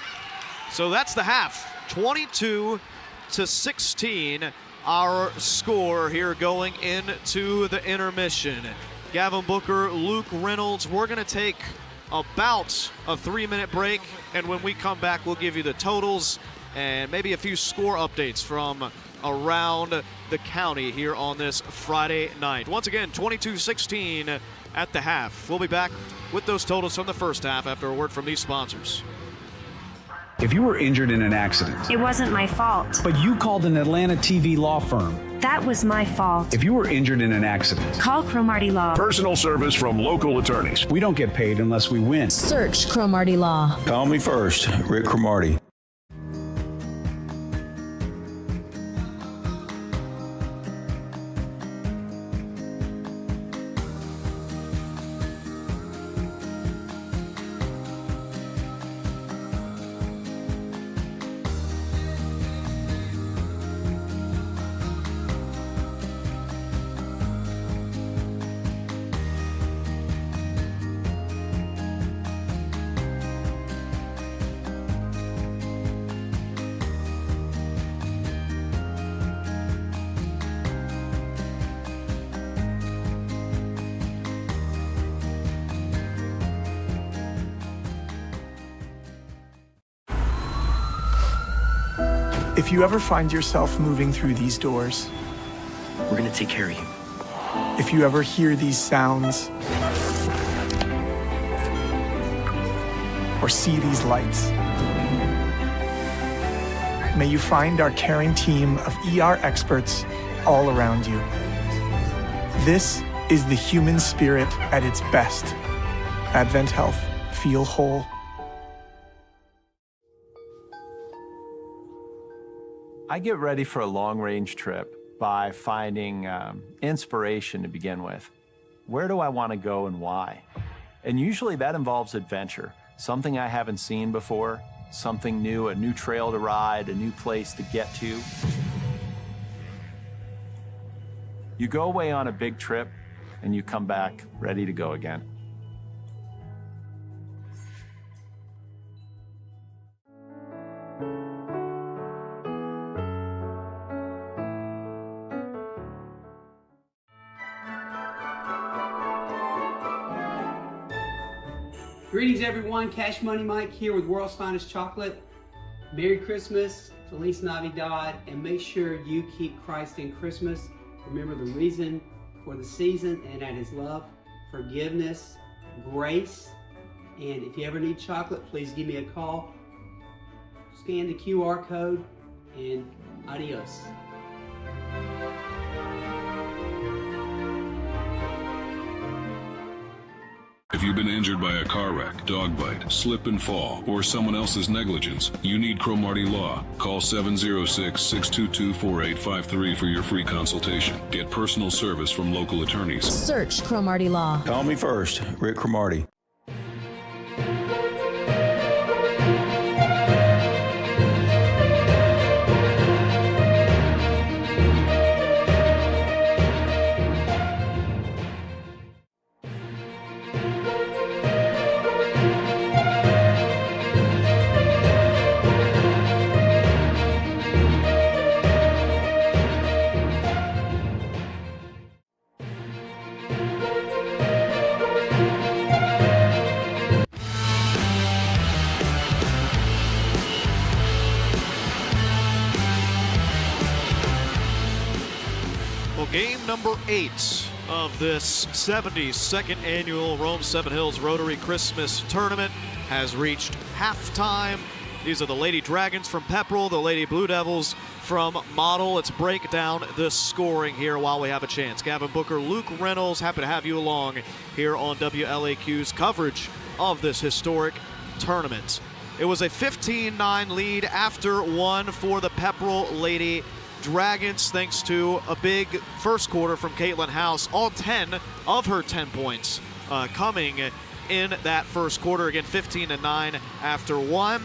So that's the half. 22-16. Our score here going into the intermission. Gavin Booker, Luke Reynolds. We're going to take about a 3-minute break, and when we come back, we'll give you the totals and maybe a few score updates from around the county here on this Friday night. Once again, 22-16 at the half. We'll be back with those totals from the first half after a word from these sponsors. If you were injured in an accident, it wasn't my fault. But you called an Atlanta TV law firm. That was my fault. If you were injured in an accident, call Cromartie Law. Personal service from local attorneys. We don't get paid unless we win. Search Cromartie Law. Call me first, Rick Cromartie. If you ever find yourself moving through these doors, we're gonna take care of you. if you ever hear these sounds or see these lights, may you find our caring team of ER experts all around you. This is the human spirit at its best. Advent Health. Feel whole. I get ready for a long-range trip by finding inspiration to begin with. Where do I want to go and why? And usually that involves adventure, something I haven't seen before, something new, a new trail to ride, a new place to get to. You go away on a big trip and you come back ready to go again. Greetings everyone, Cash Money Mike here with World's Finest Chocolate. Merry Christmas, Feliz Navidad, and make sure you keep Christ in Christmas. Remember the reason for the season, and that is love, forgiveness, grace. And if you ever need chocolate, please give me a call. Scan the QR code, and adios. If you've been injured by a car wreck, dog bite, slip and fall, or someone else's negligence, you need Cromartie Law. Call 706-622-4853 for your free consultation. Get personal service from local attorneys. Search Cromartie Law. Call me first, Rick Cromartie. Game number 8 of this 72nd annual Rome 7 Hills Rotary Christmas Tournament has reached halftime. These are the Lady Dragons from Pepperell, the Lady Blue Devils from Model. Let's break down the scoring here while we have a chance. Gavin Booker, Luke Reynolds, happy to have you along here on WLAQ's coverage of this historic tournament. It was a 15-9 lead after one for the Pepperell Lady Dragons, thanks to a big first quarter from Caitlin House. All 10 of her 10 points coming in that first quarter. Again, 15-9 after one.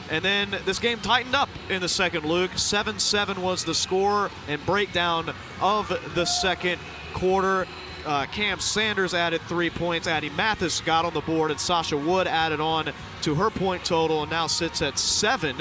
And then this game tightened up in the second, Luke. 7-7 was the score and breakdown of the second quarter. Cam Sanders added 3 points. Addie Mathis got on the board, and Sasha Wood added on to her point total and now sits at 7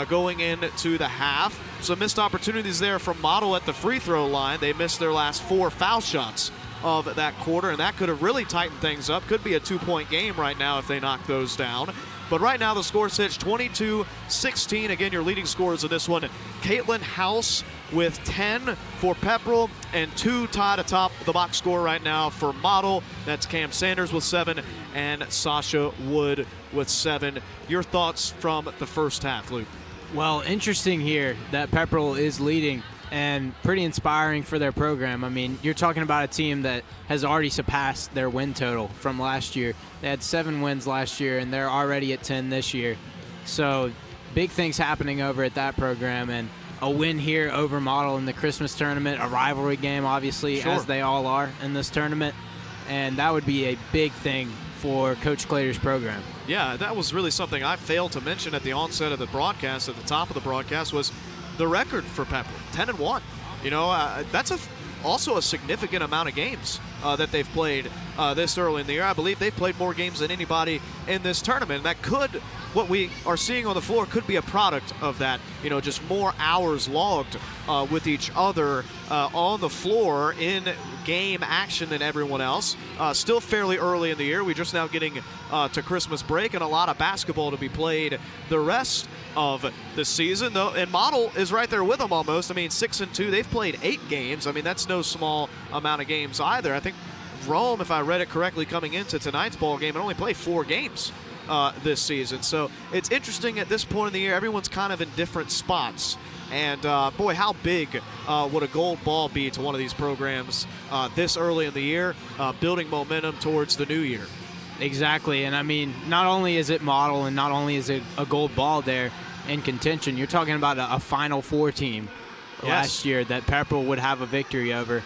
going into the half. Some missed opportunities there from Model at the free throw line. They missed their last 4 foul shots of that quarter, and that could have really tightened things up. Could be a 2-point game right now if they knock those down. But right now the score sits 22-16. Again, your leading scorers in this one, Caitlin House with 10 for Pepperell, and 2 tied atop the box score right now for Model. That's Cam Sanders with 7 and Sasha Wood with 7. Your thoughts from the first half, Luke? Well, interesting here that Pepperell is leading, and pretty inspiring for their program. I mean, you're talking about a team that has already surpassed their win total from last year. They had 7 wins last year, and they're already at 10 this year. So big things happening over at that program, and a win here over Model in the Christmas tournament, a rivalry game, obviously, as they all are in this tournament. And that would be a big thing for Coach Claytor's program. Yeah, that was really something I failed to mention at the onset of the broadcast, at the top of the broadcast, was the record for Pepperell, 10-1. You know, that's also a significant amount of games that they've played this early in the year. I believe they've played more games than anybody in this tournament. And that could what we are seeing on the floor could be a product of that, just more hours logged with each other on the floor in game action than everyone else. Still fairly early in the year. We're just now getting to Christmas break and a lot of basketball to be played the rest of the season, though, and Model is right there with them almost. 6-2, they've played 8 games. That's no small amount of games either. I think Rome, if I read it correctly coming into tonight's ball game, only played 4 games this season. So it's interesting at this point in the year, everyone's kind of in different spots. And boy, how big would a gold ball be to one of these programs this early in the year, building momentum towards the new year. Exactly, and not only is it Model and not only is it a gold ball there in contention, you're talking about a Final Four team last year that Pepperell would have a victory over.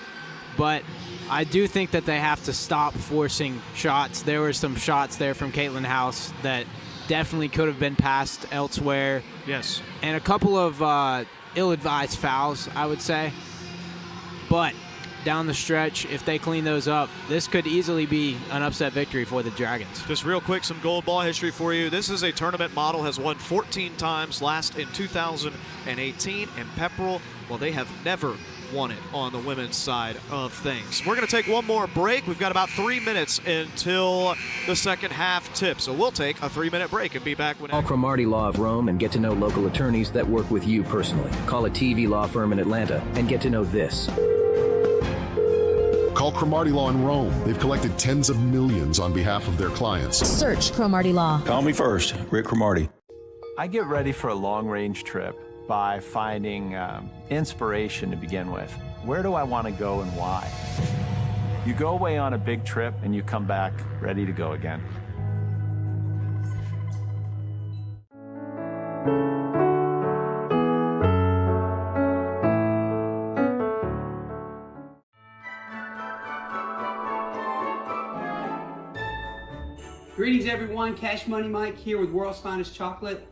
But I do think that they have to stop forcing shots. There were some shots there from Caitlin House that definitely could have been passed elsewhere. Yes. And a couple of ill-advised fouls, I would say. But down the stretch, if they clean those up, this could easily be an upset victory for the Dragons. Just real quick, some gold ball history for you. This is a tournament Model has won 14 times, last in 2018. And Pepperell, well, they have never won it on the women's side of things. We're going to take one more break. We've got about 3 minutes until the second half tip. So we'll take a 3-minute break and be back when... Call Cromartie Law of Rome and get to know local attorneys that work with you personally. Call a TV law firm in Atlanta and get to know this. Call Cromartie Law in Rome. They've collected tens of millions on behalf of their clients. Search Cromartie Law. Call me first, Rick Cromartie. I get ready for a long-range trip by finding inspiration to begin with. Where do I want to go and why? You go away on a big trip and you come back ready to go again. Greetings everyone, Cash Money Mike here with World's Finest Chocolate.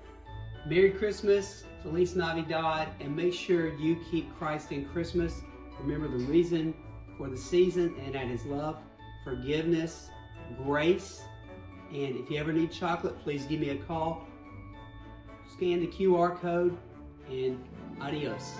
Merry Christmas, Feliz Navidad, and make sure you keep Christ in Christmas. Remember the reason for the season, and that is love, forgiveness, grace. And if you ever need chocolate, please give me a call. Scan the QR code, and adios.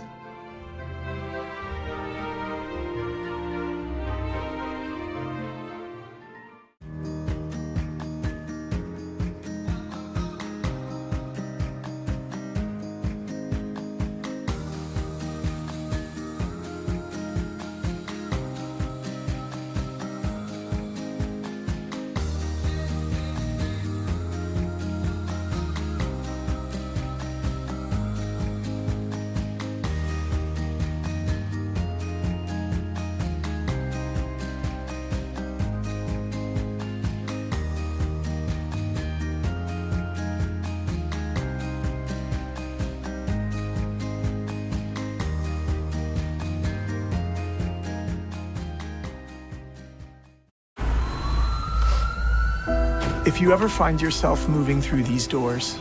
If you ever find yourself moving through these doors,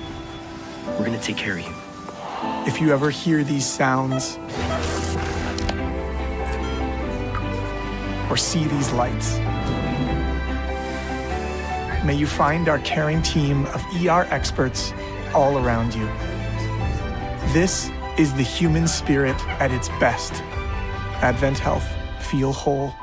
we're gonna take care of you. If you ever hear these sounds, or see these lights, may you find our caring team of ER experts all around you. This is the human spirit at its best. Advent Health. Feel whole.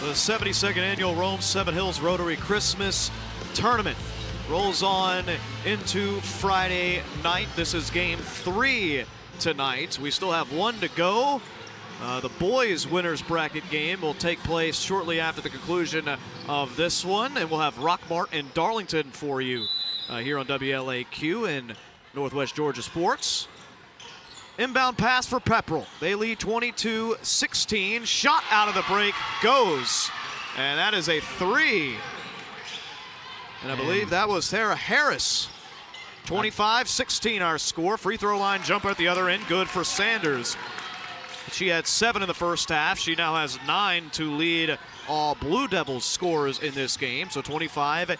The 72nd annual Rome Seven Hills Rotary Christmas Tournament rolls on into Friday night. This is game 3 tonight. We still have 1 to go The boys' winners bracket game will take place shortly after the conclusion of this one, and we'll have Rockmart and Darlington for you here on WLAQ in Northwest Georgia Sports. Inbound pass for Pepperell. They lead 22-16. Shot out of the break goes, and that is a three. And I believe that was Sarah Harris. 25-16 our score. Free throw line jumper at the other end, good for Sanders. She had 7 in the first half. She now has 9 to lead all Blue Devils scorers in this game. So 25-18,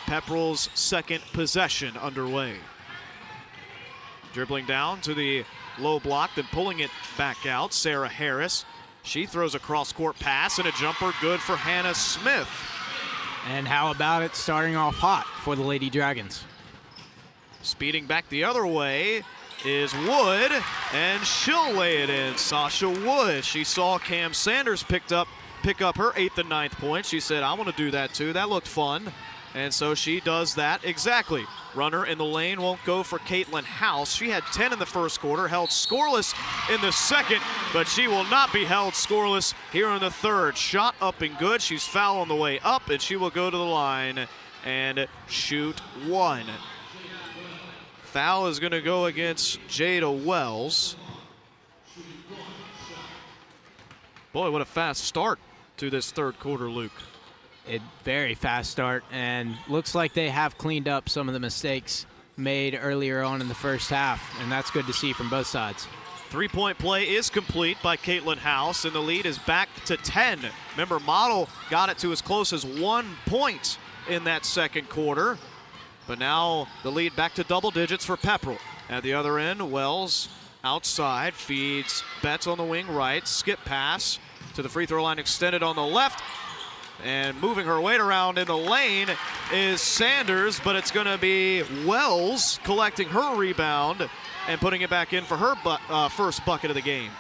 Pepperell's second possession underway. Dribbling down to the low block, then pulling it back out, Sarah Harris. She throws a cross-court pass and a jumper, good for Hannah Smith. And how about it starting off hot for the Lady Dragons? Speeding back the other way is Wood, and she'll lay it in. Sasha Wood. She saw Cam Sanders pick up her 8th and 9th point. She said, I want to do that too. That looked fun. And so she does that exactly. Runner in the lane won't go for Caitlin House. She had 10 in the first quarter, held scoreless in the second, but she will not be held scoreless here in the third. Shot up and good. She's fouled on the way up, and she will go to the line and shoot one. Foul is going to go against Jada Wells. Boy, what a fast start to this third quarter, Luke. Very fast start, and looks like they have cleaned up some of the mistakes made earlier on in the first half, and that's good to see from both sides. Three-point play is complete by Caitlin House, and the lead is back to 10. Remember, Model got it to as close as 1 point in that second quarter. But now the lead back to double digits for Pepperell. At the other end, Wells outside, feeds Betts on the wing right, skip pass to the free throw line extended on the left. And moving her weight around in the lane is Sanders, but it's going to be Wells collecting her rebound and putting it back in for her first bucket of the game.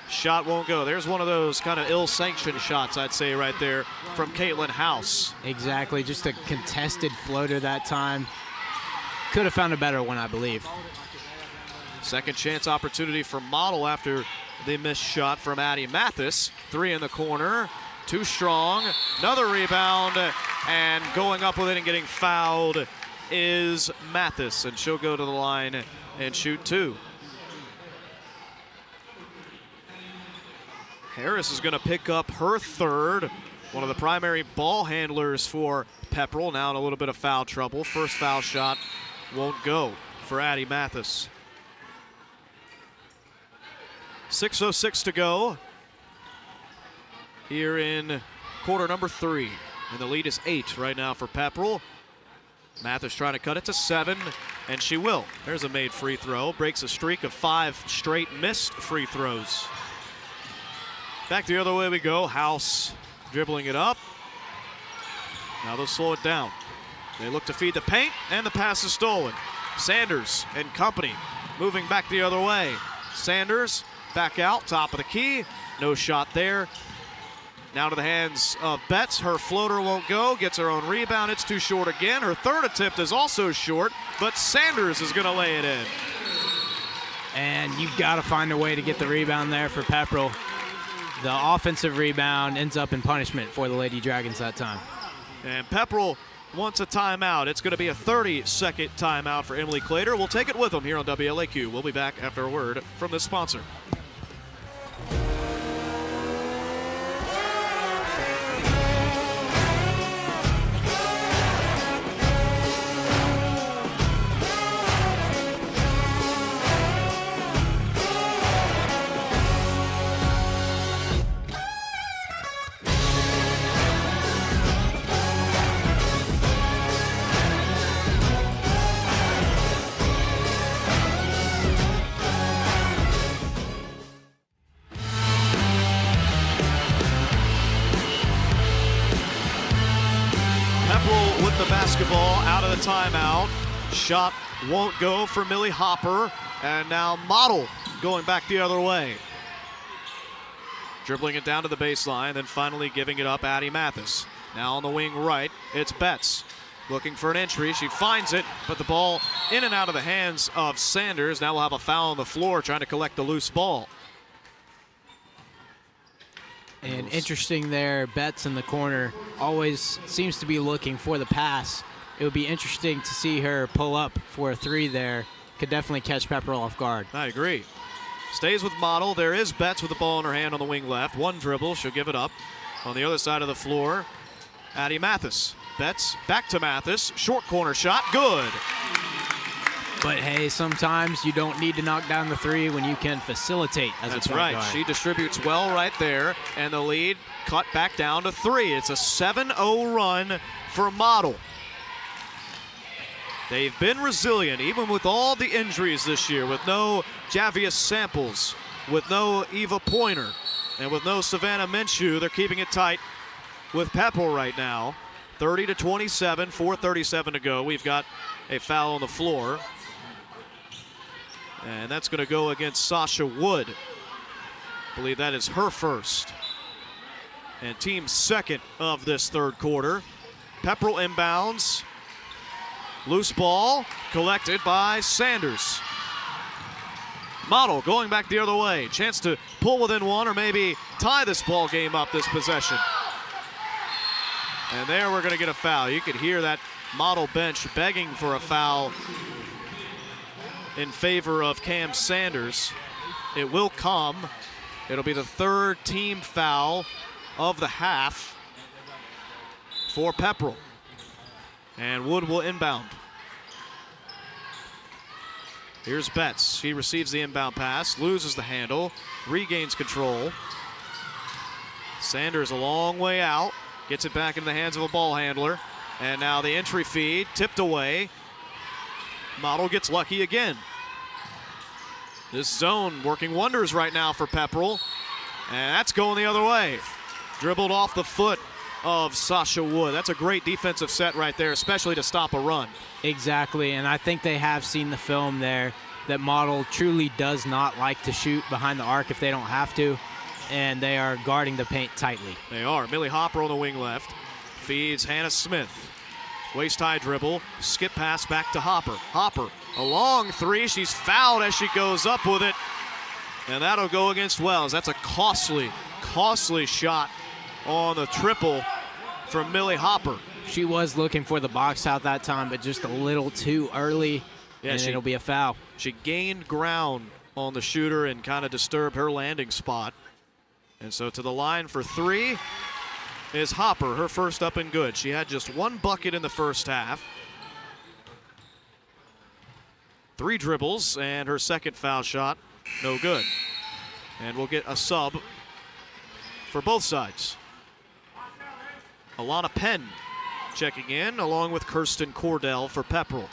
Shot won't go. There's one of those kind of ill-sanctioned shots, I'd say, right there from Caitlin House. Exactly, just a contested floater that time. Could have found a better one, I believe. Second chance opportunity for Model after the missed shot from Addie Mathis. 3 in the corner, too strong. Another rebound, and going up with it and getting fouled is Mathis, and she'll go to the line and shoot 2. Harris is going to pick up her third. One of the primary ball handlers for Pepperell, now in a little bit of foul trouble. First foul shot won't go for Addie Mathis. 6:06 to go here in quarter number 3. And the lead is 8 right now for Pepperell. Mathis trying to cut it to 7, and she will. There's a made free throw. Breaks a streak of 5 straight missed free throws. Back the other way we go. House dribbling it up. Now they'll slow it down. They look to feed the paint, and the pass is stolen. Sanders and company moving back the other way. Sanders back out, top of the key. No shot there. Now to the hands of Betts. Her floater won't go. Gets her own rebound. It's too short again. Her third attempt is also short, but Sanders is going to lay it in. And you've got to find a way to get the rebound there for Pepperell. The offensive rebound ends up in punishment for the Lady Dragons that time. And Pepperell wants a timeout. It's going to be a 30-second timeout for Emily Clater. We'll take it with them here on WLAQ. We'll be back after a word from this sponsor. Basketball out of the timeout. Shot won't go for Millie Hopper. And now Model going back the other way. Dribbling it down to the baseline, then finally giving it up, Addie Mathis. Now on the wing right, it's Betts. Looking for an entry. She finds it, but the ball in and out of the hands of Sanders. Now we'll have a foul on the floor trying to collect the loose ball. And interesting there, Betts in the corner always seems to be looking for the pass. It would be interesting to see her pull up for a three there. Could definitely catch Pepperell off guard. I agree. Stays with Model. There is Betts with the ball in her hand on the wing left. One dribble. She'll give it up. On the other side of the floor, Addie Mathis. Betts back to Mathis. Short corner shot. Good. But hey, sometimes you don't need to knock down the three when you can facilitate as That's a point right. guard. She distributes well right there, and the lead cut back down to 3. It's a 7-0 run for Model. They've been resilient, even with all the injuries this year, with no Javius Samples, with no Eva Pointer, and with no Savannah Minshew. They're keeping it tight with Pepperell right now. 30-27, 4:37 to go. We've got a foul on the floor. And that's going to go against Sasha Wood. I believe that is her first. And team second of this third quarter. Pepperell inbounds. Loose ball collected by Sanders. Model going back the other way. Chance to pull within one or maybe tie this ball game up this possession. And there we're going to get a foul. You could hear that Model bench begging for a foul in favor of Cam Sanders. It will come. It'll be the third team foul of the half for Pepperell. And Wood will inbound. Here's Betts. She receives the inbound pass, loses the handle, regains control. Sanders a long way out, gets it back into the hands of a ball handler. And now the entry feed, tipped away. Model gets lucky again. This zone working wonders right now for Pepperell. And that's going the other way. Dribbled off the foot of Sasha Wood. That's a great defensive set right there, especially to stop a run. Exactly, and I think they have seen the film there that Model truly does not like to shoot behind the arc if they don't have to, and they are guarding the paint tightly. They are. Millie Hopper on the wing left. Feeds Hannah Smith. Waist-high dribble. Skip pass back to Hopper. Hopper, a long three. She's fouled as she goes up with it. And that'll go against Wells. That's a costly shot on the triple from Millie Hopper. She was looking for the box out that time, but just a little too early, and it'll be a foul. She gained ground on the shooter and kind of disturbed her landing spot. And so to the line for three is Hopper, her first up and good. She had just one bucket in the first half. 3 dribbles, and her second foul shot, no good. And we'll get a sub for both sides. Alana Penn checking in, along with Kirsten Cordell for Pepperell.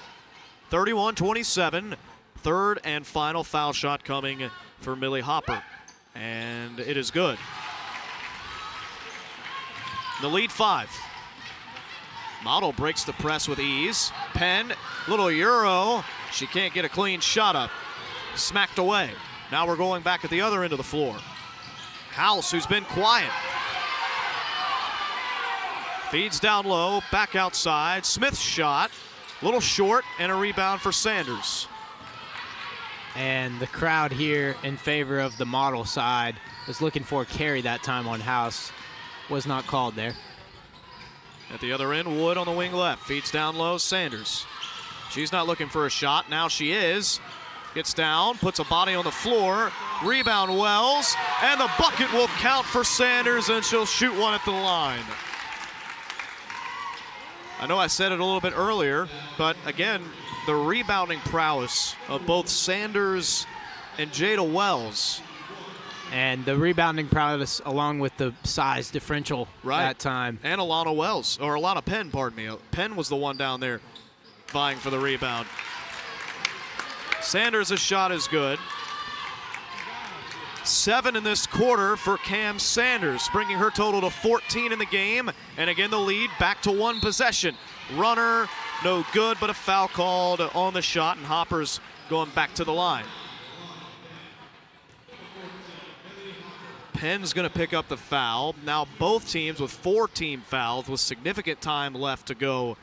31-27, third and final foul shot coming for Millie Hopper. And it is good. The lead 5. Model breaks the press with ease. Penn, little euro. She can't get a clean shot up. Smacked away. Now we're going back at the other end of the floor. House, who's been quiet. Feeds down low, back outside. Smith's shot, a little short, and a rebound for Sanders. And the crowd here in favor of the Model side was looking for a carry that time on House. Was not called there. At the other end, Wood on the wing left. Feeds down low, Sanders. She's not looking for a shot. Now she is. Gets down, puts a body on the floor. Rebound Wells, and the bucket will count for Sanders, and she'll shoot one at the line. I know I said it a little bit earlier, but again, the rebounding prowess of both Sanders and Jada Wells. And the rebounding prowess along with the size differential that time. And Alana Penn, pardon me. Penn was the one down there vying for the rebound. Sanders' shot is good. 7 in this quarter for Cam Sanders, bringing her total to 14 in the game. And again, the lead back to 1 possession. Runner, no good, but a foul called on the shot, and Hopper's going back to the line. Penn's going to pick up the foul. Now both teams with 4 team fouls with significant time left to go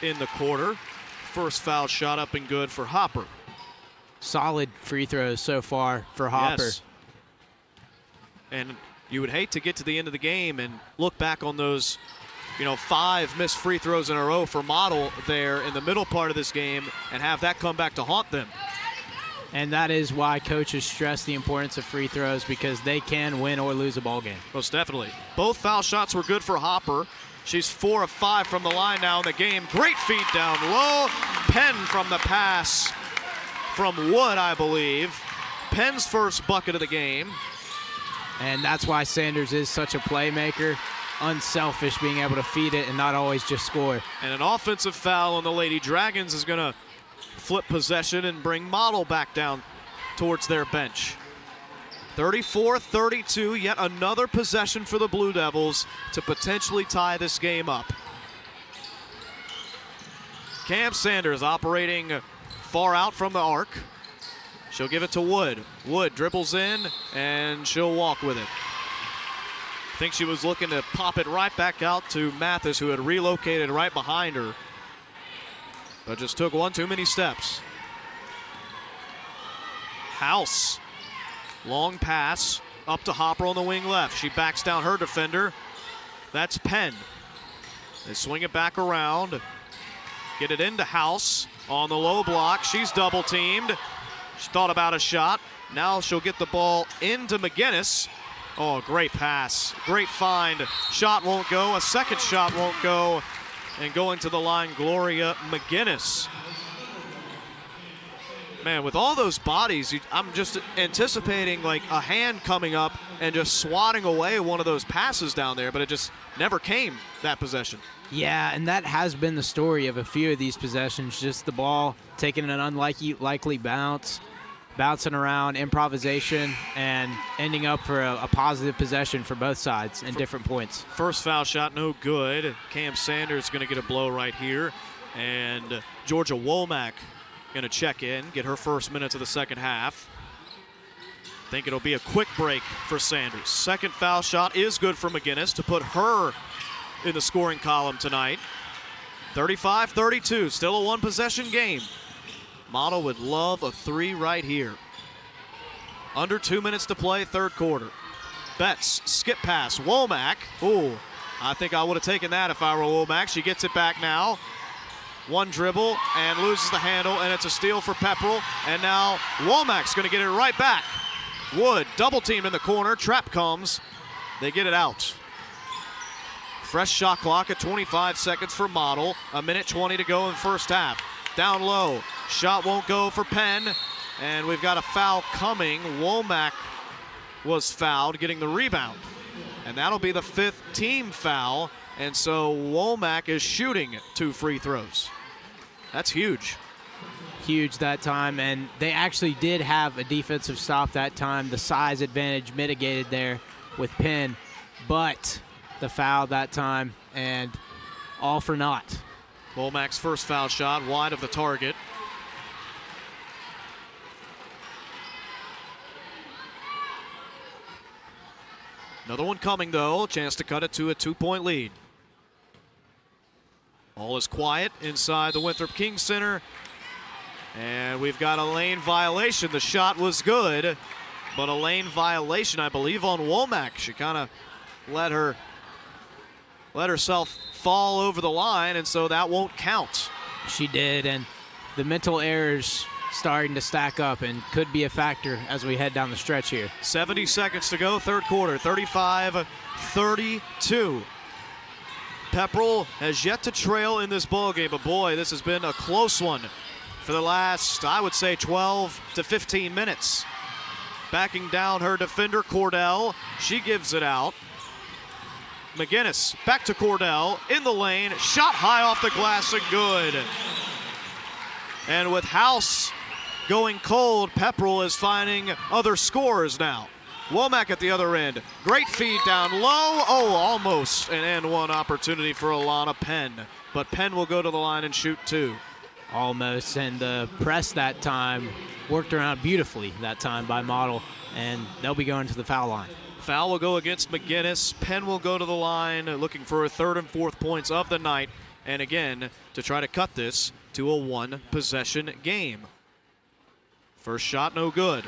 in the quarter. First foul shot up and good for Hopper. Solid free throws so far for Hopper. Yes. And you would hate to get to the end of the game and look back on those, 5 missed free throws in a row for Model there in the middle part of this game and have that come back to haunt them. And that is why coaches stress the importance of free throws, because they can win or lose a ball game. Most definitely. Both foul shots were good for Hopper. She's 4 of 5 from the line now in the game. Great feed down low. Penn from the pass from Wood, I believe. Penn's first bucket of the game. And that's why Sanders is such a playmaker. Unselfish, being able to feed it and not always just score. And an offensive foul on the Lady Dragons is going to flip possession and bring Model back down towards their bench. 34-32, yet another possession for the Blue Devils to potentially tie this game up. Cam Sanders operating far out from the arc. She'll give it to Wood. Wood dribbles in, and she'll walk with it. I think she was looking to pop it right back out to Mathis, who had relocated right behind her, but just took one too many steps. House. Long pass up to Hopper on the wing left. She backs down her defender. That's Penn. They swing it back around. Get it into House on the low block. She's double teamed. She thought about a shot. Now she'll get the ball into McGinnis. Oh, great pass. Great find. Shot won't go. A second shot won't go. And going to the line, Gloria McGinnis. Man, with all those bodies, I'm just anticipating like a hand coming up and just swatting away one of those passes down there, but it just never came, that possession. Yeah, and that has been the story of a few of these possessions, just the ball taking an unlikely bounce, bouncing around, improvisation, and ending up for a positive possession for both sides in different points. First foul shot, no good. Cam Sanders going to get a blow right here, and Georgia Womack going to check in, get her first minutes of the second half. I think it'll be a quick break for Sanders. Second foul shot is good for McGinnis to put her in the scoring column tonight. 35-32, still a one-possession game. Model would love a 3 right here. Under 2 minutes to play, third quarter. Betts, skip pass, Womack. Ooh, I think I would have taken that if I were Womack. She gets it back now. One dribble and loses the handle, and it's a steal for Pepperell. And now Womack's going to get it right back. Wood, double teamed in the corner. Trap comes. They get it out. Fresh shot clock at 25 seconds for Model. A minute 20 to go in the first half. Down low. Shot won't go for Penn. And we've got a foul coming. Womack was fouled, getting the rebound. And that'll be the 5th team foul. And so Womack is shooting 2 free throws. That's huge. Huge that time, and they actually did have a defensive stop that time. The size advantage mitigated there with Penn, but the foul that time, and all for naught. Womack's first foul shot wide of the target. Another one coming, though. Chance to cut it to a 2-point lead. All is quiet inside the Winthrop King Center. And we've got a lane violation. The shot was good, but a lane violation, I believe, on Womack. She kind of let herself fall over the line, and so that won't count. She did, and the mental errors starting to stack up and could be a factor as we head down the stretch here. 70 seconds to go, third quarter, 35-32. Pepperell has yet to trail in this ballgame, but boy, this has been a close one for the last, I would say, 12 to 15 minutes. Backing down her defender, Cordell. She gives it out. McGinnis back to Cordell in the lane. Shot high off the glass and good. And with House going cold, Pepperell is finding other scorers now. Womack at the other end. Great feed down low. Oh, almost an and one opportunity for Alana Penn. But Penn will go to the line and shoot 2. Almost, and the press that time worked around beautifully that time by Model, and they'll be going to the foul line. Foul will go against McGinnis. Penn will go to the line looking for her 3rd and 4th points of the night and again to try to cut this to a one-possession game. First shot, no good.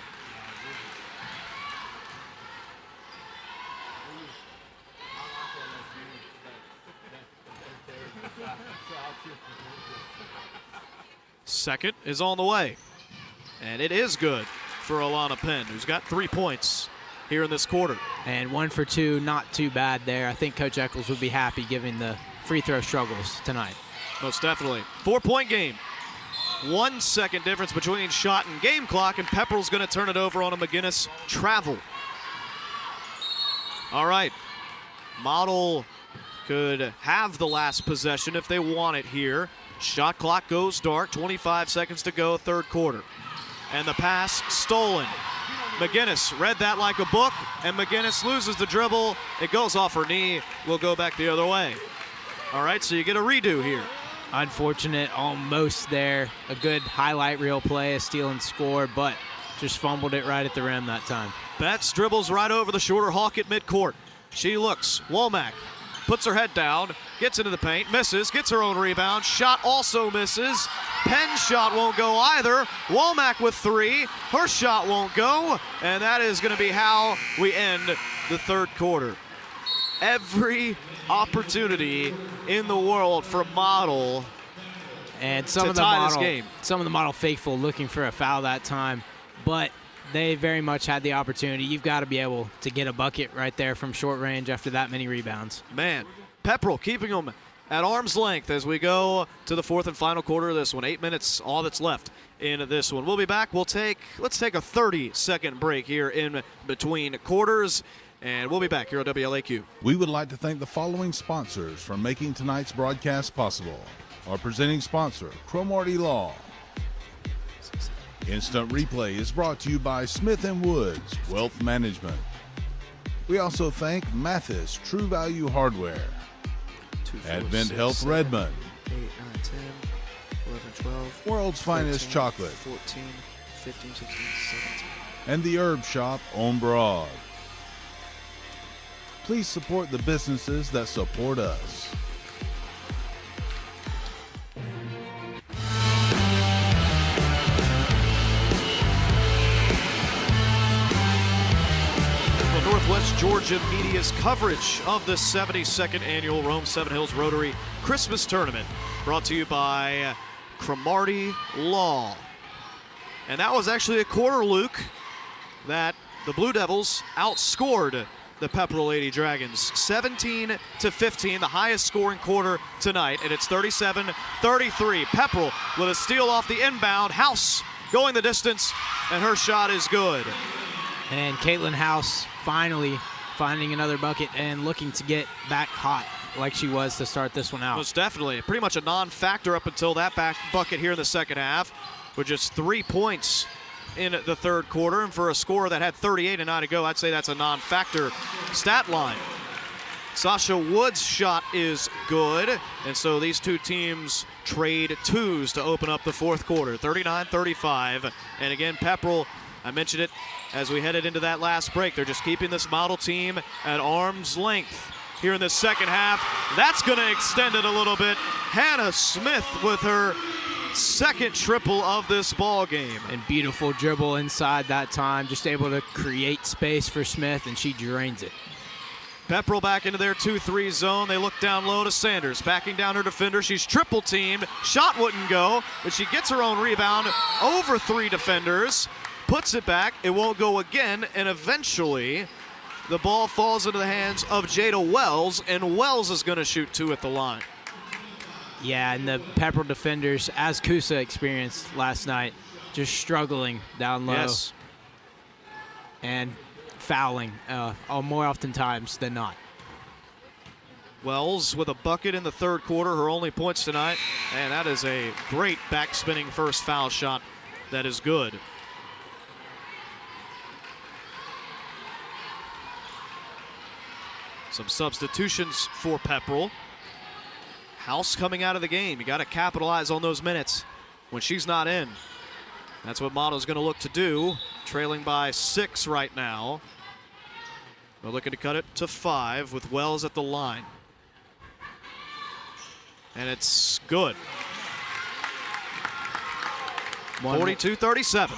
Second is on the way, and it is good for Alana Penn, who's got 3 points here in this quarter. And 1 for 2, not too bad there. I think Coach Eccles would be happy given the free throw struggles tonight. Most definitely. 4-point game. 1 second difference between shot and game clock, and Pepperell's going to turn it over on a McGinnis travel. All right. Model could have the last possession if they want it here. Shot clock goes dark, 25 seconds to go, third quarter. And the pass stolen. McGinnis read that like a book, and McGinnis loses the dribble. It goes off her knee. Will go back the other way. All right, so you get a redo here. Unfortunate, almost there. A good highlight reel play, a steal and score, but just fumbled it right at the rim that time. Betts dribbles right over the shoulder, Hawk at midcourt. She looks, Womack puts her head down, gets into the paint, misses, gets her own rebound. Shot also misses. Penn's shot won't go either. Womack with 3. Her shot won't go. And that is going to be how we end the third quarter. Every opportunity in the world for Model and some to of the tie Model, this game. Some of the Model faithful looking for a foul that time, but they very much had the opportunity. You've got to be able to get a bucket right there from short range after that many rebounds. Man, Pepperell keeping them at arm's length as we go to the fourth and final quarter of this one. 8 minutes, all that's left in this one. We'll be back. Let's take a 30-second break here in between quarters, and we'll be back here on WLAQ. We would like to thank the following sponsors for making tonight's broadcast possible. Our presenting sponsor, Cromartie Law. Instant Replay is brought to you by Smith & Woods Wealth Management. We also thank Mathis True Value Hardware. 2, 4, Advent 6, Health 7, Redmond. 8, 9, 10, 11, 12. World's 13, Finest Chocolate. 14, 15, 16, 17. And the Herb Shop on Broad. Please support the businesses that support us. Northwest Georgia Media's coverage of the 72nd annual Rome 7 Hills Rotary Christmas Tournament, brought to you by Cromartie Law. And that was actually a quarter, Luke, that the Blue Devils outscored the Pepperell Lady Dragons 17-15, the highest scoring quarter tonight, and it's 37-33. Pepperell with a steal off the inbound. House going the distance, and her shot is good. And Caitlin House finally finding another bucket and looking to get back hot like she was to start this one out. Most definitely. Pretty much a non-factor up until that back bucket here in the second half, with just 3 points in the third quarter. And for a scorer that had 38 and 9 to go, I'd say that's a non-factor stat line. Sasha Wood's shot is good, and so these two teams trade twos to open up the fourth quarter, 39-35. And again, Pepperell, I mentioned it as we headed into that last break, they're just keeping this model team at arm's length here in the second half. That's going to extend it a little bit. Hannah Smith with her second triple of this ball game. And beautiful dribble inside that time, just able to create space for Smith, and she drains it. Pepperell back into their 2-3 zone. They look down low to Sanders, backing down her defender. She's triple teamed. Shot wouldn't go, but she gets her own rebound over 3 defenders. Puts it back, it won't go again, and eventually the ball falls into the hands of Jada Wells, and Wells is going to shoot 2 at the line. Yeah, and the Pepperell defenders, as Kusa experienced last night, just struggling down low. Yes. And fouling more oftentimes than not. Wells with a bucket in the third quarter, her only points tonight, and that is a great back-spinning first foul shot that is good. Some substitutions for Pepperell. House coming out of the game. You got to capitalize on those minutes when she's not in. That's what Model's going to look to do. Trailing by 6 right now. We're looking to cut it to 5 with Wells at the line. And it's good. 42-37.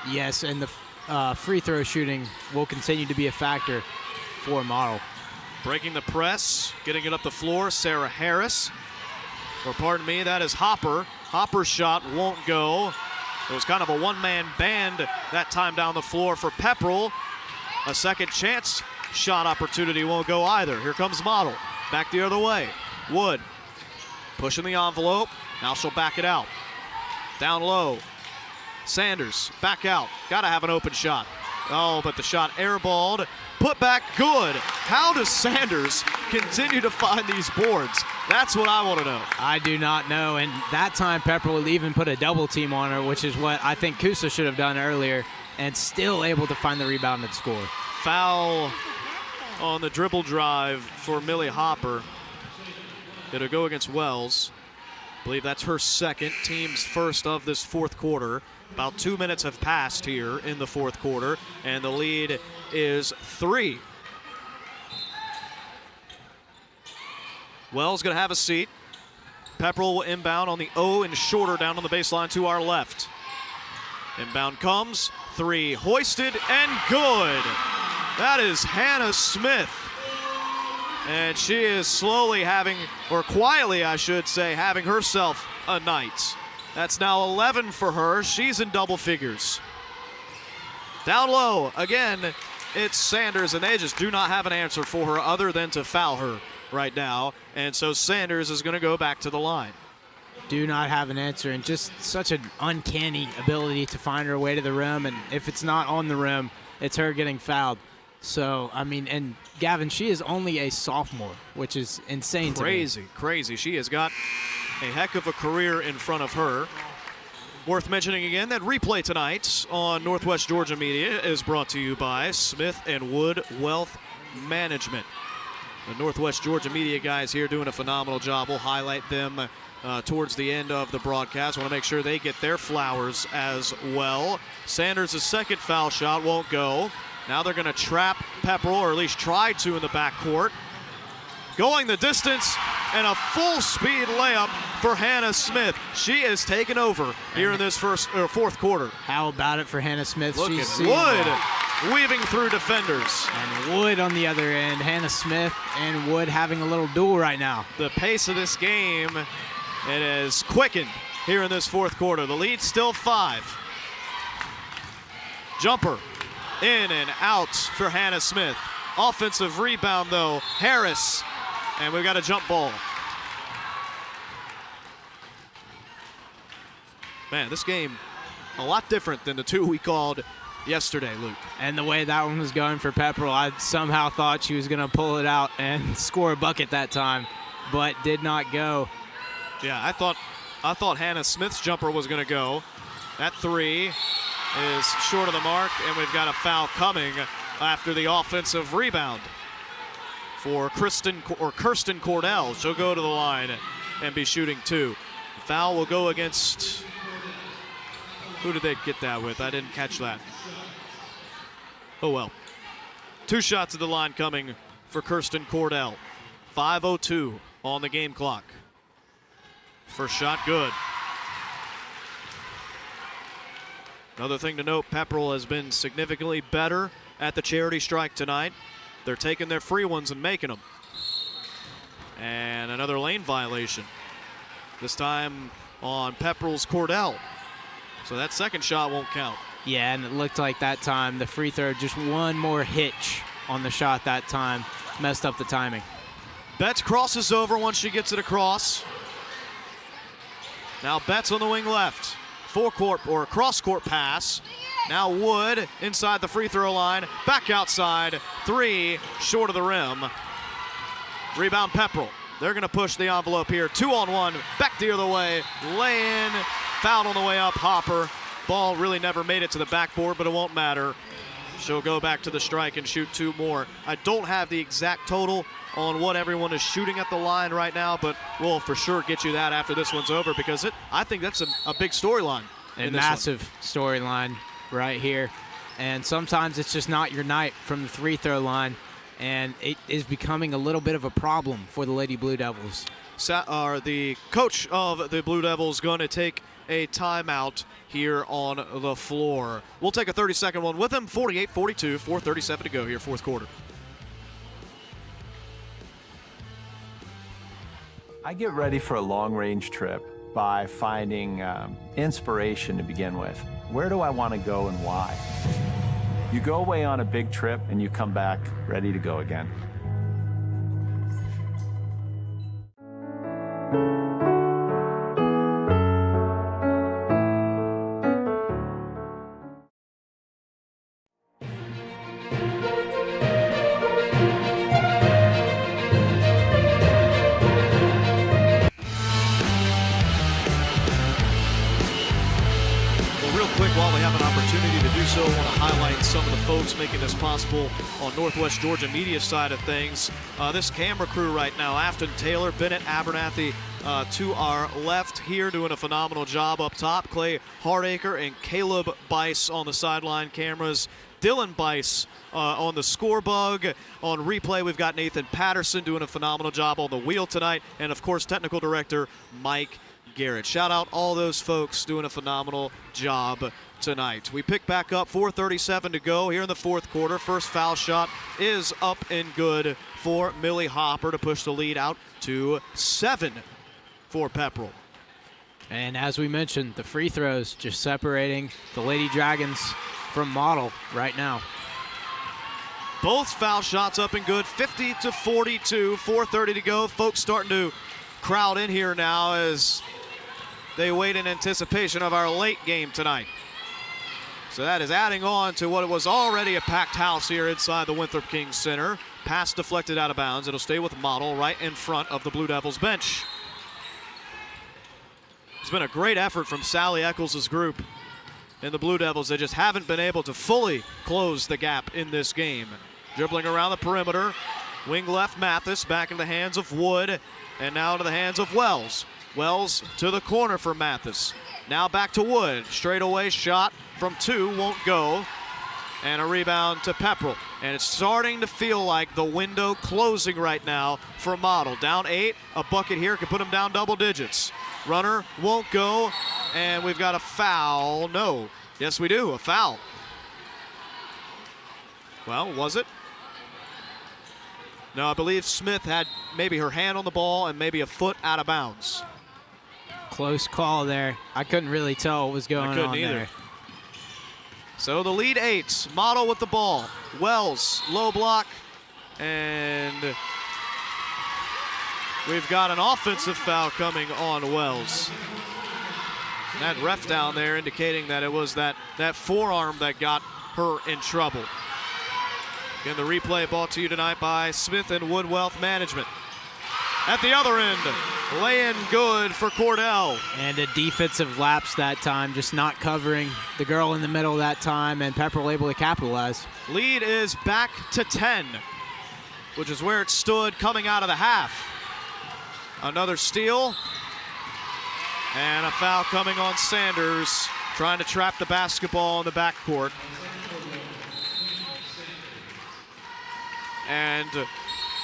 Yes, and the free throw shooting will continue to be a factor for Model. Breaking the press, getting it up the floor, Sarah Harris. Or pardon me, that is Hopper. Hopper's shot won't go. It was kind of a one-man band that time down the floor for Pepperell. A second chance shot opportunity won't go either. Here comes Model. Back the other way. Wood pushing the envelope. Now she'll back it out. Down low. Sanders back out. Got to have an open shot. Oh, but the shot airballed. Put back good. How does Sanders continue to find these boards? That's what I want to know. I do not know. And that time Pepperell even put a double team on her, which is what I think Coosa should have done earlier, and still able to find the rebound and score. Foul on the dribble drive for Millie Hopper. It'll go against Wells. I believe that's her second, team's first of this fourth quarter. About 2 minutes have passed here in the fourth quarter, and the lead is 3. Wells going to have a seat. Pepperell will inbound on the O and shorter down on the baseline to our left. Inbound comes, 3 hoisted and good. That is Hannah Smith. And she is slowly having, or quietly I should say, having herself a night. That's now 11 for her. She's in double figures. Down low, again, it's Sanders, and they just do not have an answer for her other than to foul her right now. And so Sanders is going to go back to the line. Do not have an answer, and just such an uncanny ability to find her way to the rim, and if it's not on the rim, it's her getting fouled. So, I mean, and Gavin, she is only a sophomore, which is insane to me. Crazy. She has got a heck of a career in front of her. Worth mentioning again that replay tonight on Northwest Georgia Media is brought to you by Smith & Wood Wealth Management. The Northwest Georgia Media guys here doing a phenomenal job. We'll highlight them towards the end of the broadcast. Want to make sure they get their flowers as well. Sanders' second foul shot won't go. Now they're going to trap Pepperell, or at least try to, in the backcourt. Going the distance, and a full-speed layup for Hannah Smith. She is taken over here in this fourth quarter. How about it for Hannah Smith? Look at Wood weaving through defenders. And Wood on the other end. Hannah Smith and Wood having a little duel right now. The pace of this game, it is quickened here in this fourth quarter. The lead's still 5. Jumper in and out for Hannah Smith. Offensive rebound, though. Harris. And we've got a jump ball. Man, this game a lot different than the 2 we called yesterday, Luke. And the way that one was going for Pepperell, I somehow thought she was going to pull it out and score a bucket that time, but did not go. Yeah, I thought Hannah Smith's jumper was going to go. That 3 is short of the mark, and we've got a foul coming after the offensive rebound for Kirsten Cordell. She'll go to the line and be shooting 2. The foul will go against, who did they get that with? I didn't catch that. Oh well. 2 shots at the line coming for Kirsten Cordell. 5:02 on the game clock. First shot good. Another thing to note, Pepperell has been significantly better at the charity strike tonight. They're taking their free ones and making them. And another lane violation. This time on Pepperell's Cordell. So that second shot won't count. Yeah, and it looked like that time the free throw, just one more hitch on the shot that time, messed up the timing. Betts crosses over once she gets it across. Now Betts on the wing left. Forecourt or cross-court pass. Now Wood inside the free throw line. Back outside. 3 short of the rim. Rebound Pepperell. They're going to push the envelope here. 2-on-1. Back the other way. Lay in. Fouled on the way up. Hopper. Ball really never made it to the backboard, but it won't matter. She'll go back to the strike and shoot 2 more. I don't have the exact total on what everyone is shooting at the line right now, but we'll for sure get you that after this one's over, because I think that's a big storyline. A massive storyline right here. And sometimes it's just not your night from the free throw line, and it is becoming a little bit of a problem for the Lady Blue Devils. the coach of the Blue Devils going to take a timeout here on the floor. We'll take a 30-second one with him. 48-42, 4:37 to go here, fourth quarter. I get ready for a long-range trip by finding inspiration to begin with. Where do I want to go and why? You go away on a big trip and you come back ready to go again. While we have an opportunity to do so, I want to highlight some of the folks making this possible on Northwest Georgia media side of things. This camera crew right now, Afton Taylor, Bennett Abernathy to our left here doing a phenomenal job up top. Clay Hardacre and Caleb Bice on the sideline cameras. Dylan Bice on the score bug. On replay, we've got Nathan Patterson doing a phenomenal job on the wheel tonight. And, of course, technical director Mike Garrett. Shout out all those folks doing a phenomenal job tonight. We pick back up, 4:37 to go here in the fourth quarter. First foul shot is up and good for Millie Hopper to push the lead out to 7 for Pepperell. And as we mentioned, the free throws just separating the Lady Dragons from Model right now. Both foul shots up and good, 50-42, 4:30 to go. Folks starting to crowd in here now as they wait in anticipation of our late game tonight. So that is adding on to what was already a packed house here inside the Winthrop King Center. Pass deflected out of bounds. It'll stay with Model right in front of the Blue Devils bench. It's been a great effort from Sally Eccles' group and the Blue Devils. They just haven't been able to fully close the gap in this game. Dribbling around the perimeter. Wing left Mathis back in the hands of Wood and now to the hands of Wells. Wells to the corner for Mathis. Now back to Wood. Straightaway shot from 2 won't go. And a rebound to Pepperell. And it's starting to feel like the window closing right now for Model. Down 8, a bucket here could put them down double digits. Runner won't go, and we've got a foul. No. Yes, we do, a foul. Well, was it? No, I believe Smith had maybe her hand on the ball and maybe a foot out of bounds. Close call there. I couldn't really tell what was going on there. So the lead 8, Model with the ball. Wells, low block, and we've got an offensive foul coming on Wells. And that ref down there indicating that it was that forearm that got her in trouble. Again, the replay brought to you tonight by Smith and Wood Wealth Management. At the other end, laying good for Cordell. And a defensive lapse that time, just not covering the girl in the middle that time, and Pepperell able to capitalize. Lead is back to 10, which is where it stood coming out of the half. Another steal, and a foul coming on Sanders, trying to trap the basketball in the backcourt. And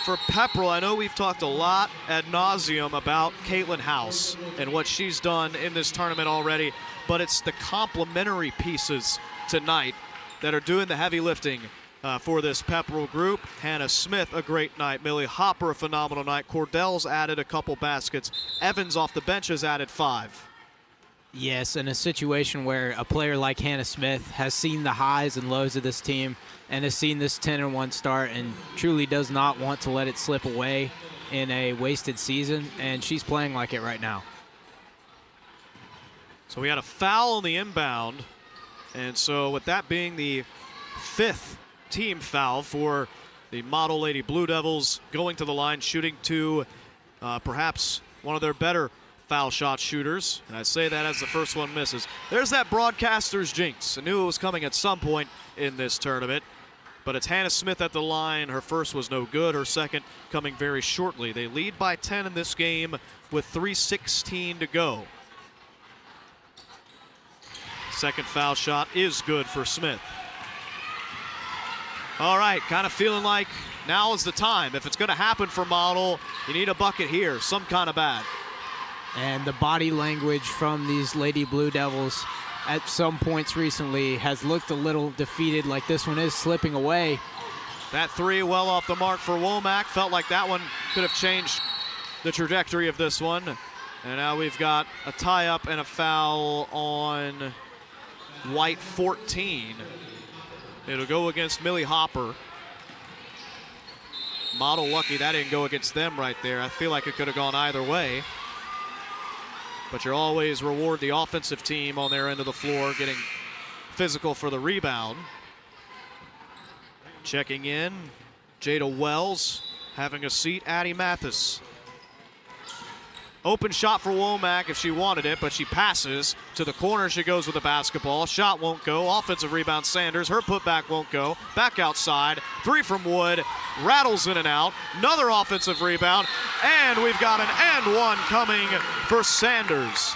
for Pepperell, I know we've talked a lot ad nauseum about Caitlin House and what she's done in this tournament already, but it's the complementary pieces tonight that are doing the heavy lifting for this Pepperell group. Hannah Smith, a great night. Millie Hopper, a phenomenal night. Cordell's added a couple baskets. Evans off the bench has added 5. Yes, in a situation where a player like Hannah Smith has seen the highs and lows of this team and has seen this 10-1 start and truly does not want to let it slip away in a wasted season, and she's playing like it right now. So we had a foul on the inbound, and so with that being the 5th team foul for the Model Lady Blue Devils, going to the line, shooting to perhaps one of their better foul shot shooters, and I say that as the first one misses. There's that broadcaster's jinx. I knew it was coming at some point in this tournament, but it's Hannah Smith at the line. Her first was no good, her second coming very shortly. They lead by 10 in this game with 3:16 to go. Second foul shot is good for Smith. All right, kind of feeling like now is the time. If it's going to happen for Model, You need a bucket here, some kind of bad. And the body language from these Lady Blue Devils at some points recently has looked a little defeated, like this one is slipping away. That three well off the mark for Womack. Felt like that one could have changed the trajectory of this one. And now we've got a tie-up and a foul on White 14. It'll go against Millie Hopper. Model lucky that didn't go against them right there. I feel like it could have gone either way. But you always reward the offensive team on their end of the floor, getting physical for the rebound. Checking in, Jada Wells, having a seat, Addie Mathis. Open shot for Womack if she wanted it, but she passes. To the corner she goes with the basketball. Shot won't go. Offensive rebound Sanders. Her putback won't go. Back outside. Three from Wood. Rattles in and out. Another offensive rebound. And we've got an and one coming for Sanders.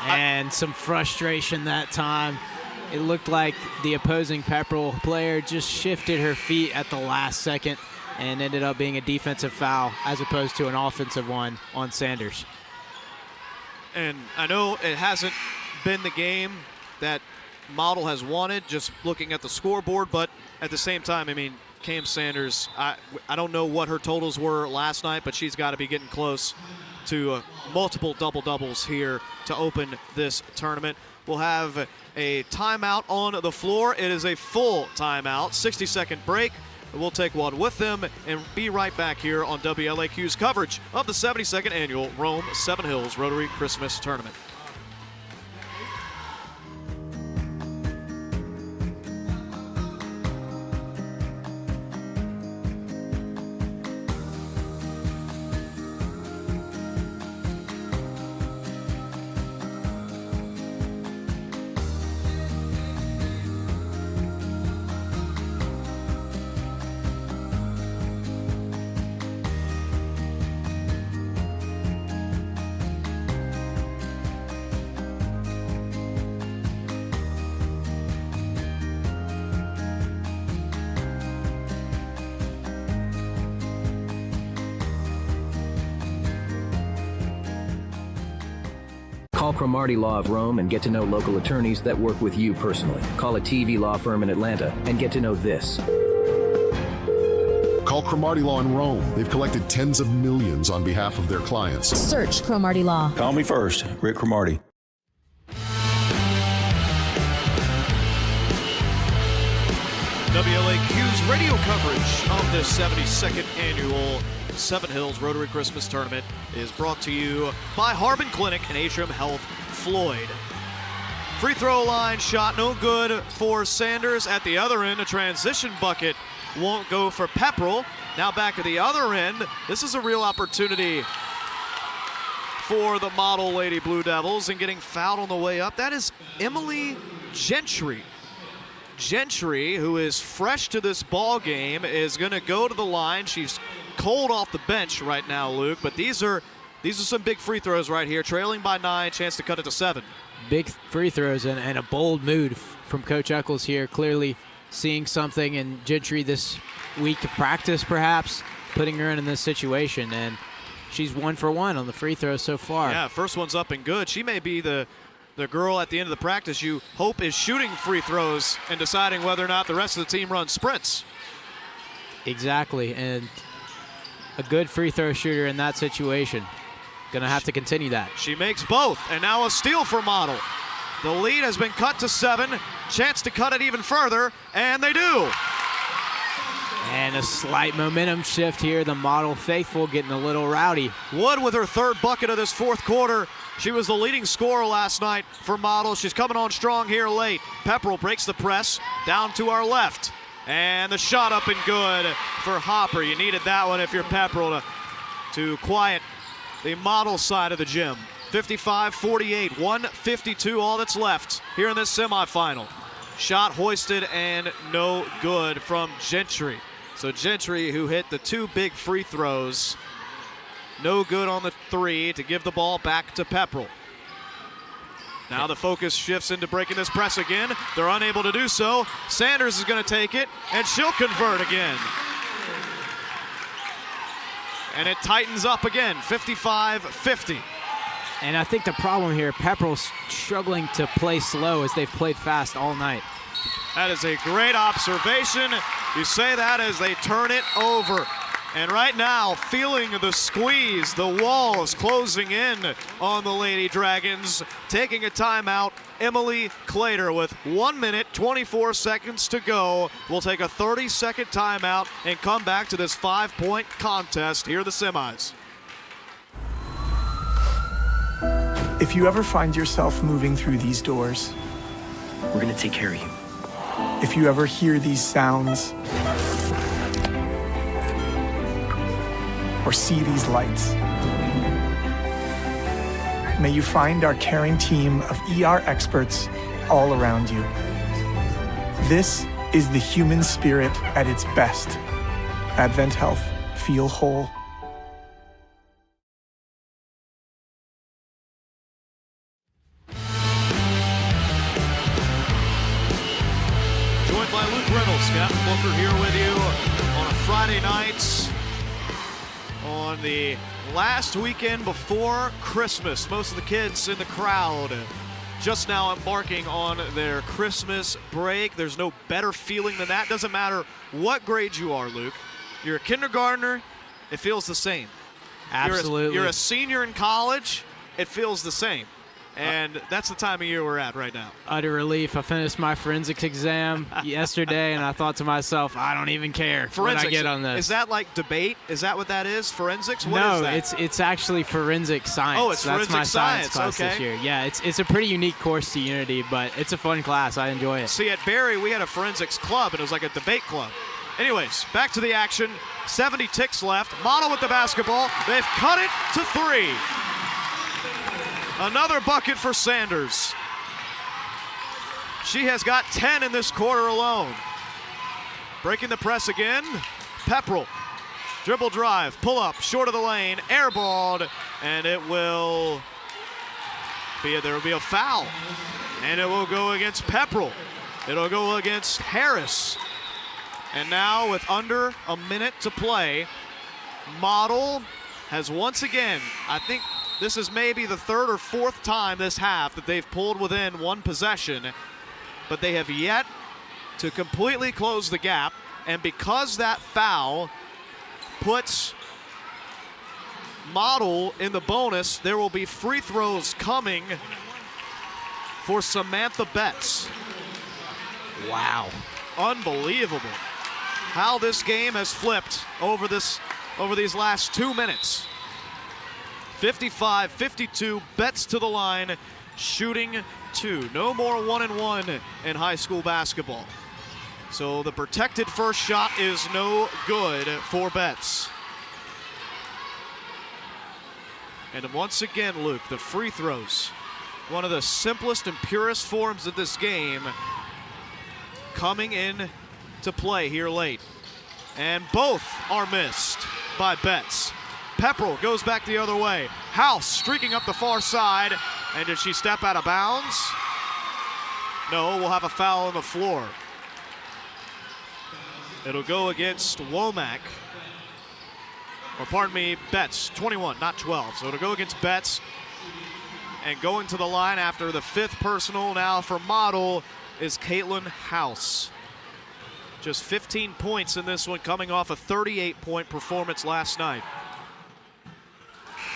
And some frustration that time. It looked like the opposing Pepperell player just shifted her feet at the last second and ended up being a defensive foul as opposed to an offensive one on Sanders. And I know it hasn't been the game that Model has wanted, just looking at the scoreboard, but at the same time, I mean, Cam Sanders, I don't know what her totals were last night, but she's got to be getting close to multiple double-doubles here to open this tournament. We'll have a timeout on the floor. It is a full timeout, 60-second break. We'll take one with them and be right back here on WLAQ's coverage of the 72nd annual Rome 7 Hills Rotary Christmas Tournament. Call Cromartie Law of Rome and get to know local attorneys that work with you personally. Call a TV law firm in Atlanta and get to know this. Call Cromartie Law in Rome. They've collected tens of millions on behalf of their clients. Search Cromartie Law. Call me first, Rick Cromartie. WLAQ's radio coverage of this 72nd annual 7 Hills Rotary Christmas Tournament is brought to you by Harbin Clinic and Atrium Health Floyd. Free throw line shot no good for Sanders. At the other end, a transition bucket won't go for Pepperell. Now back at the other end, this is a real opportunity for the Model Lady Blue Devils, and getting fouled on the way up. That is Emily Gentry. Gentry, who is fresh to this ball game, is going to go to the line. She's cold off the bench right now, Luke, but these are some big free throws right here. Trailing by 9, chance to cut it to 7. Big free throws and a bold move from Coach Eccles here, clearly seeing something in Gentry this week of practice, perhaps, putting her in this situation, and she's 1 for 1 on the free throws so far. Yeah, first one's up and good. She may be the girl at the end of the practice you hope is shooting free throws and deciding whether or not the rest of the team runs sprints. Exactly, and a good free throw shooter in that situation. Gonna have to continue that. She makes both, and now a steal for Model. The lead has been cut to 7. Chance to cut it even further, and they do. And a slight momentum shift here. The Model faithful getting a little rowdy. Wood with her third bucket of this fourth quarter. She was the leading scorer last night for Model. She's coming on strong here late. Pepperell breaks the press down to our left. And the shot up and good for Hopper. You needed that one if you're Pepperell to quiet the Model side of the gym. 55-48, 1:52 all that's left here in this semifinal. Shot hoisted and no good from Gentry. So Gentry, who hit the 2 big free throws, no good on the 3 to give the ball back to Pepperell. Now the focus shifts into breaking this press again. They're unable to do so. Sanders is going to take it, and she'll convert again. And it tightens up again, 55-50. And I think the problem here, Pepperell's struggling to play slow as they've played fast all night. That is a great observation. You say that as they turn it over. And right now, feeling the squeeze, the walls closing in on the Lady Dragons. Taking a timeout, Emily Clater with 1 minute, 24 seconds to go. We'll take a 30-second timeout and come back to this 5-point contest here in the semis. If you ever find yourself moving through these doors, We're gonna take care of you. if you ever hear these sounds, or see these lights, may you find our caring team of ER experts all around you. This is the human spirit at its best. Advent Health. Feel whole. Joined by Luke Reynolds, Captain Booker here with you on a Friday night on the last weekend before Christmas. Most of the kids in the crowd just now embarking on their Christmas break. There's no better feeling than that. Doesn't matter what grade you are, Luke. You're a kindergartner, it feels the same. Absolutely. You're a senior in college, it feels the same. And that's the time of year we're at right now. Utter relief. I finished my forensics exam yesterday, and I thought to myself, I don't even care what I get on this. Is that like debate? Is that what that is? Forensics? What no, is that? it's actually forensic science. Oh, it's That's forensic my science class okay. this year. Yeah, it's a pretty unique course to Unity, but it's a fun class. I enjoy it. See, at Barry, we had a forensics club, and it was like a debate club. Anyways, back to the action. 70 ticks left. Model with the basketball. They've cut it to 3. Another bucket for Sanders. She has got 10 in this quarter alone. Breaking the press again. Pepperell. Dribble drive, pull up, short of the lane, airballed, and it will be, there will be a foul. And it will go against Pepperell. It'll go against Harris. And now with under a minute to play, Model has once again, I think this is maybe the third or fourth time this half that they've pulled within one possession, but they have yet to completely close the gap. And because that foul puts Model in the bonus, there will be free throws coming for Samantha Betts. Wow. Unbelievable how this game has flipped over these last 2 minutes. 55-52, Betts to the line, shooting 2. No more 1-and-1 in high school basketball. So the protected first shot is no good for Betts. And once again, Luke, the free throws, one of the simplest and purest forms of this game, coming in to play here late. And both are missed by Betts. Pepperell goes back the other way. House streaking up the far side. And did she step out of bounds? No, we'll have a foul on the floor. It'll go against Womack. Or pardon me, Betts, 21, not 12. So it'll go against Betts. And going to the line after the 5th personal now for Model is Caitlin House. Just 15 points in this one, coming off a 38-point performance last night.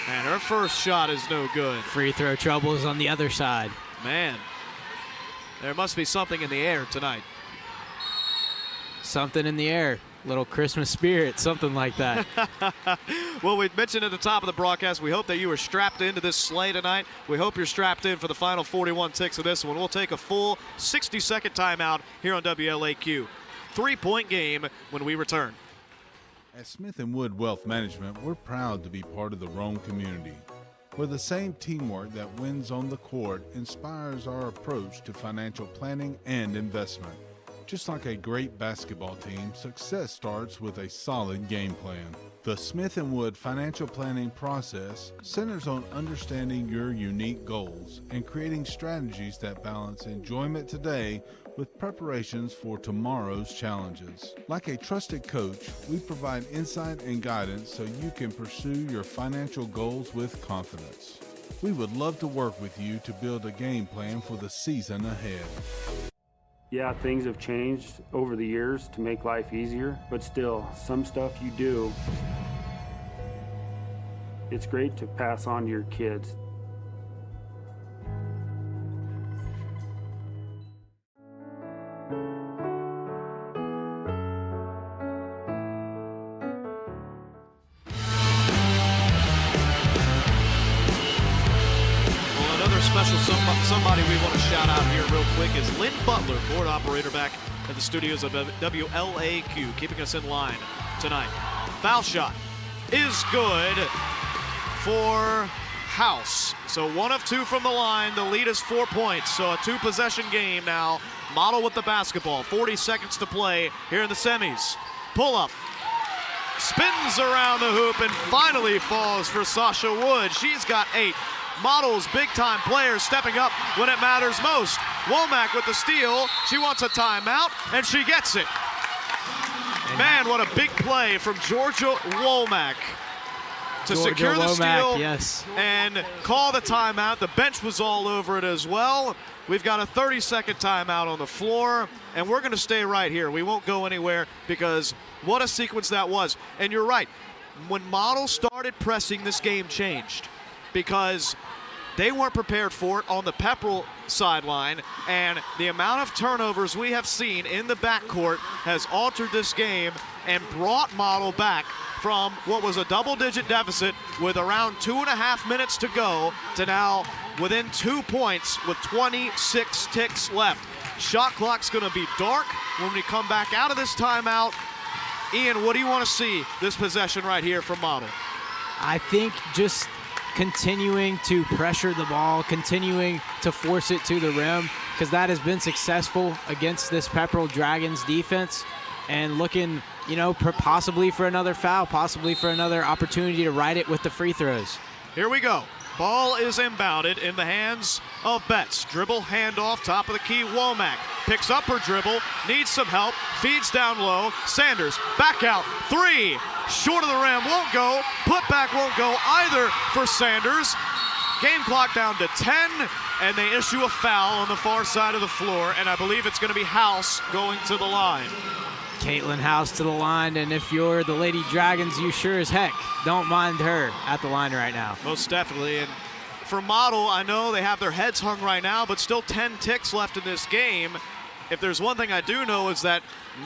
And her first shot is no good. Free throw trouble is on the other side. Man, there must be something in the air tonight. Something in the air. Little Christmas spirit, something like that. Well, we mentioned at the top of the broadcast, we hope that you were strapped into this sleigh tonight. We hope you're strapped in for the final 41 ticks of this one. We'll take a full 60-second timeout here on WLAQ. 3-point game when we return. At Smith & Wood Wealth Management, we're proud to be part of the Rome community, where the same teamwork that wins on the court inspires our approach to financial planning and investment. Just like a great basketball team, success starts with a solid game plan. The Smith & Wood financial planning process centers on understanding your unique goals and creating strategies that balance enjoyment today with preparations for tomorrow's challenges. Like a trusted coach, we provide insight and guidance so you can pursue your financial goals with confidence. We would love to work with you to build a game plan for the season ahead. Yeah, things have changed over the years to make life easier, but still, some stuff you do, it's great to pass on to your kids. Somebody we want to shout out here real quick is Lynn Butler, board operator back at the studios of WLAQ, keeping us in line tonight. Foul shot is good for House. So 1 of 2 from the line. The lead is 4 points. So a 2-possession game now. Model with the basketball. 40 seconds to play here in the semis. Pull up. Spins around the hoop and finally falls for Sasha Wood. She's got 8. Model's big-time players stepping up when it matters most. Womack with the steal. She wants a timeout, and she gets it. Man, what a big play from Georgia Womack to secure the steal and call the timeout. The bench was all over it as well. We've got a 30-second timeout on the floor, and we're going to stay right here. We won't go anywhere because what a sequence that was. And you're right. When Model started pressing, this game changed because they weren't prepared for it on the Pepperell sideline, and the amount of turnovers we have seen in the backcourt has altered this game and brought Model back from what was a double-digit deficit with around 2.5 minutes to go to now within 2 points with 26 ticks left. Shot clock's going to be dark when we come back out of this timeout. Ian, what do you want to see this possession right here from Model? I think just continuing to pressure the ball, continuing to force it to the rim, because that has been successful against this Pepperell Dragons defense, and looking, you know, possibly for another foul, possibly for another opportunity to right it with the free throws. Here we go. Ball is inbounded in the hands of Betts. Dribble, handoff, top of the key, Womack. Picks up her dribble, needs some help, feeds down low. Sanders, back out, 3. Short of the rim, won't go. Put back won't go either for Sanders. Game clock down to 10, and they issue a foul on the far side of the floor, and I believe it's going to be House going to the line. Caitlin House to the line, and if you're the Lady Dragons, you sure as heck don't mind her at the line right now. Most definitely, and for Model, I know they have their heads hung right now, but still 10 ticks left in this game. If there's one thing I do know is that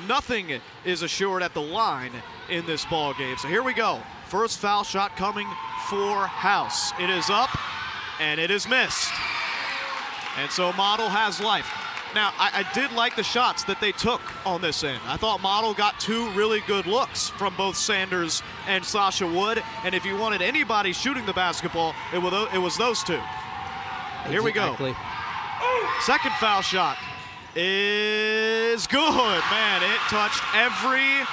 nothing is assured at the line in this ball game. So here we go. First foul shot coming for House. It is up, and it is missed. And so Model has life. Now, I did like the shots that they took on this end. I thought Model got 2 really good looks from both Sanders and Sasha Wood. And if you wanted anybody shooting the basketball, it was those 2. Here we go. Second foul shot is good. Man, it touched every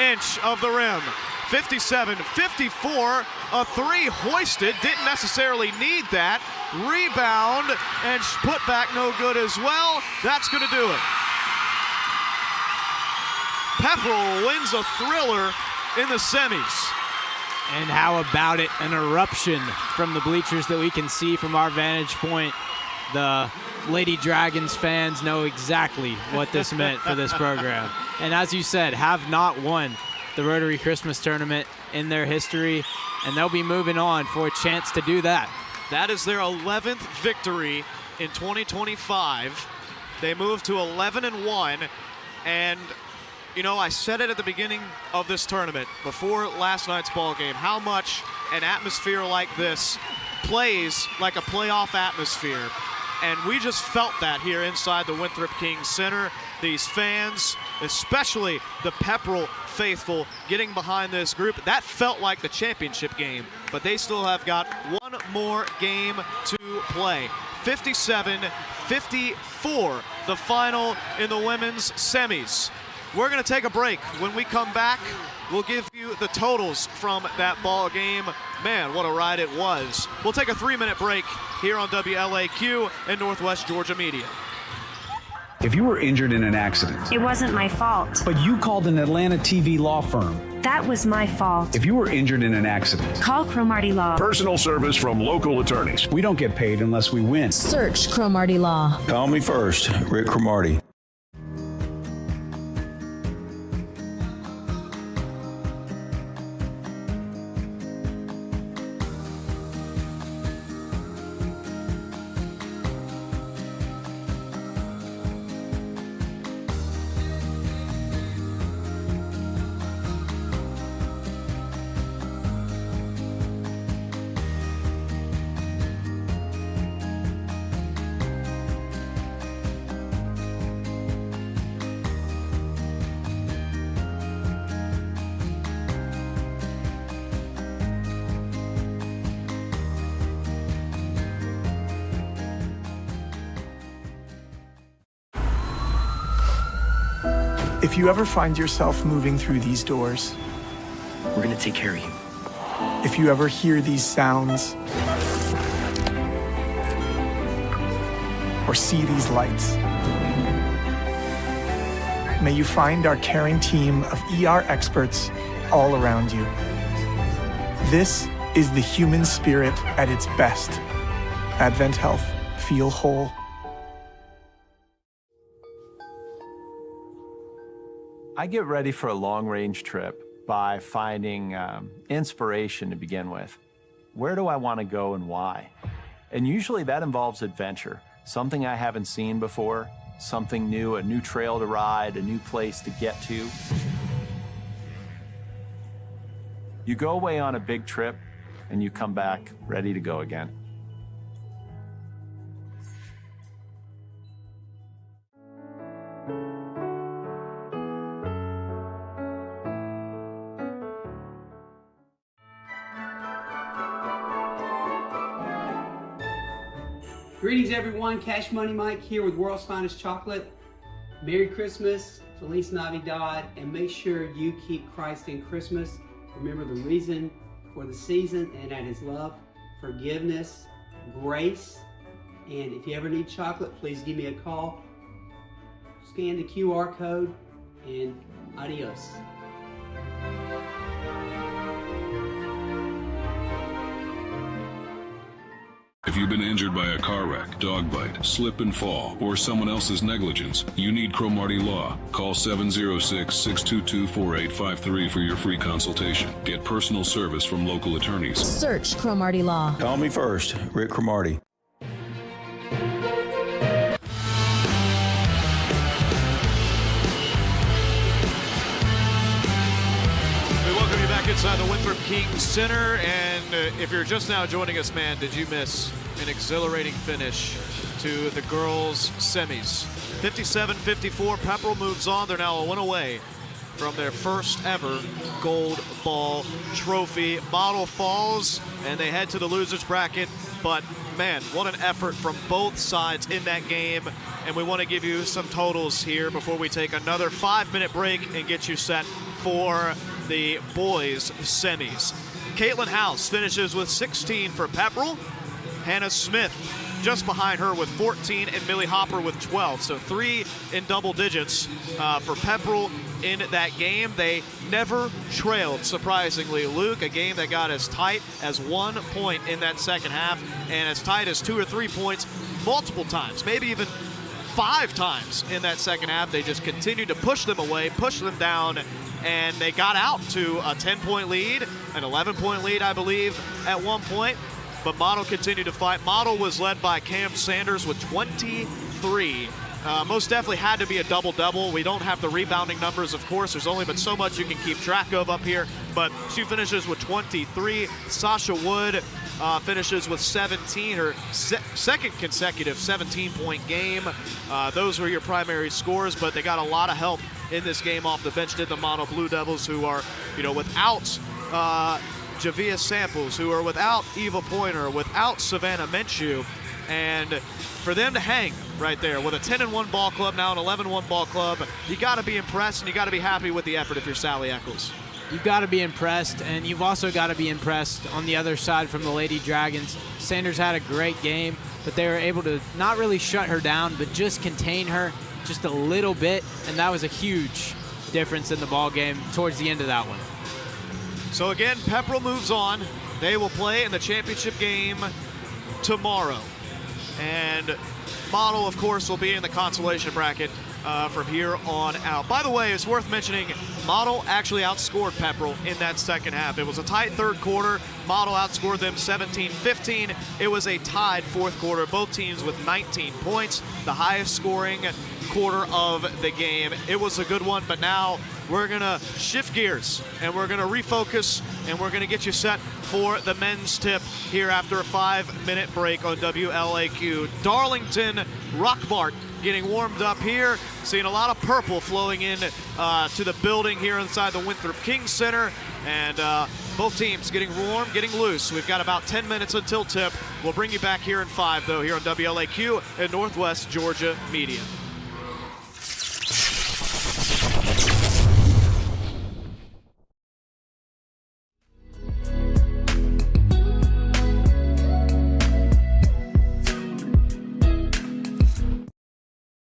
inch of the rim. 57-54, a 3 hoisted, didn't necessarily need that. Rebound and put back no good as well. That's going to do it. Pepperell wins a thriller in the semis. And how about it, an eruption from the bleachers that we can see from our vantage point. The Lady Dragons fans know exactly what this meant for this program. And as you said, have not won the Rotary Christmas Tournament in their history, and they'll be moving on for a chance to do that. That is their 11th victory in 2025. They moved to 11-1, and you know, I said it at the beginning of this tournament, before last night's ball game, how much an atmosphere like this plays like a playoff atmosphere. And we just felt that here inside the Winthrop King Center. These fans, especially the Pepperell faithful, getting behind this group. That felt like the championship game, but they still have got one more game to play. 57-54, the final in the women's semis. We're going to take a break. When we come back, we'll give you the totals from that ball game. Man, what a ride it was. We'll take a 3-minute break here on WLAQ and Northwest Georgia Media. If you were injured in an accident, It wasn't my fault. but you called an Atlanta TV law firm. That was my fault. If you were injured in an accident, Call Cromartie Law. Personal service from local attorneys. we don't get paid unless we win. Search Cromartie Law. Call me first, Rick Cromartie. If you ever find yourself moving through these doors, We're gonna take care of you. if you ever hear these sounds, or see these lights, may you find our caring team of ER experts all around you. This is the human spirit at its best. Advent Health. Feel whole. I get ready for a long-range trip by finding inspiration to begin with. Where do I want to go and why? And usually that involves adventure, something I haven't seen before, something new, a new trail to ride, a new place to get to. You go away on a big trip and you come back ready to go again. Greetings everyone, Cash Money Mike here with World's Finest Chocolate. Merry Christmas, Feliz Navidad, and make sure you keep Christ in Christmas. Remember the reason for the season, and that is love, forgiveness, grace. And if you ever need chocolate, please give me a call. Scan the QR code, and adios. If you've been injured by a car wreck, dog bite, slip and fall, or someone else's negligence, you need Cromartie Law. Call 706-622-4853 for your free consultation. Get personal service from local attorneys. Search Cromartie Law. Call me first, Rick Cromartie. Inside the Winthrop King Center, and if you're just now joining us, man, did you miss an exhilarating finish to the girls' semis? 57-54, Pepperell moves on. They're now a win away from their first ever gold ball trophy. Model falls, and they head to the losers bracket, but man, what an effort from both sides in that game. And we want to give you some totals here before we take another 5-minute break and get you set for the boys' semis. Caitlin House finishes with 16 for Pepperell. Hannah Smith just behind her with 14, and Millie Hopper with 12. So 3 in double digits for Pepperell in that game. They never trailed, surprisingly, Luke, a game that got as tight as 1 point in that second half, and as tight as 2 or 3 points multiple times, maybe even 5 times in that second half. They just continued to push them away, push them down, and they got out to a 10-point lead, an 11-point lead, I believe, at one point. But Model continued to fight. Model was led by Cam Sanders with 23. Most definitely had to be a double-double. We don't have the rebounding numbers, of course. There's only been so much you can keep track of up here. But she finishes with 23. Sasha Wood finishes with 17, her second consecutive 17-point game. Those were your primary scores, but they got a lot of help in this game off the bench, did the Model Blue Devils, who are, without Javia Samples, who are without Eva Pointer, without Savannah Minshew. And for them to hang right there with a 10-1 ball club, now an 11-1 ball club, you got to be impressed and you got to be happy with the effort if you're Sally Eccles. you've got to be impressed, and you've also got to be impressed on the other side from the Lady Dragons. Sanders had a great game, but they were able to not really shut her down, but just contain her just a little bit, and that was a huge difference in the ball game towards the end of that one. So again, Pepperell moves on. They will play in the championship game tomorrow. And Model, of course, will be in the consolation bracket from here on out. By the way, it's worth mentioning, Model actually outscored Pepperell in that second half. It was a tight third quarter. Model outscored them 17-15. It was a tied fourth quarter, both teams with 19 points, the highest scoring quarter of the game. It was a good one, but now we're gonna shift gears and we're gonna refocus and we're gonna get you set for the men's tip here after a 5-minute break on WLAQ. Darlington Rockmart getting warmed up here, seeing a lot of purple flowing in to the building here inside the Winthrop King Center, and both teams getting warm, getting loose. We've got about 10 minutes until tip. We'll bring you back here in 5 though, here on WLAQ and Northwest Georgia Media.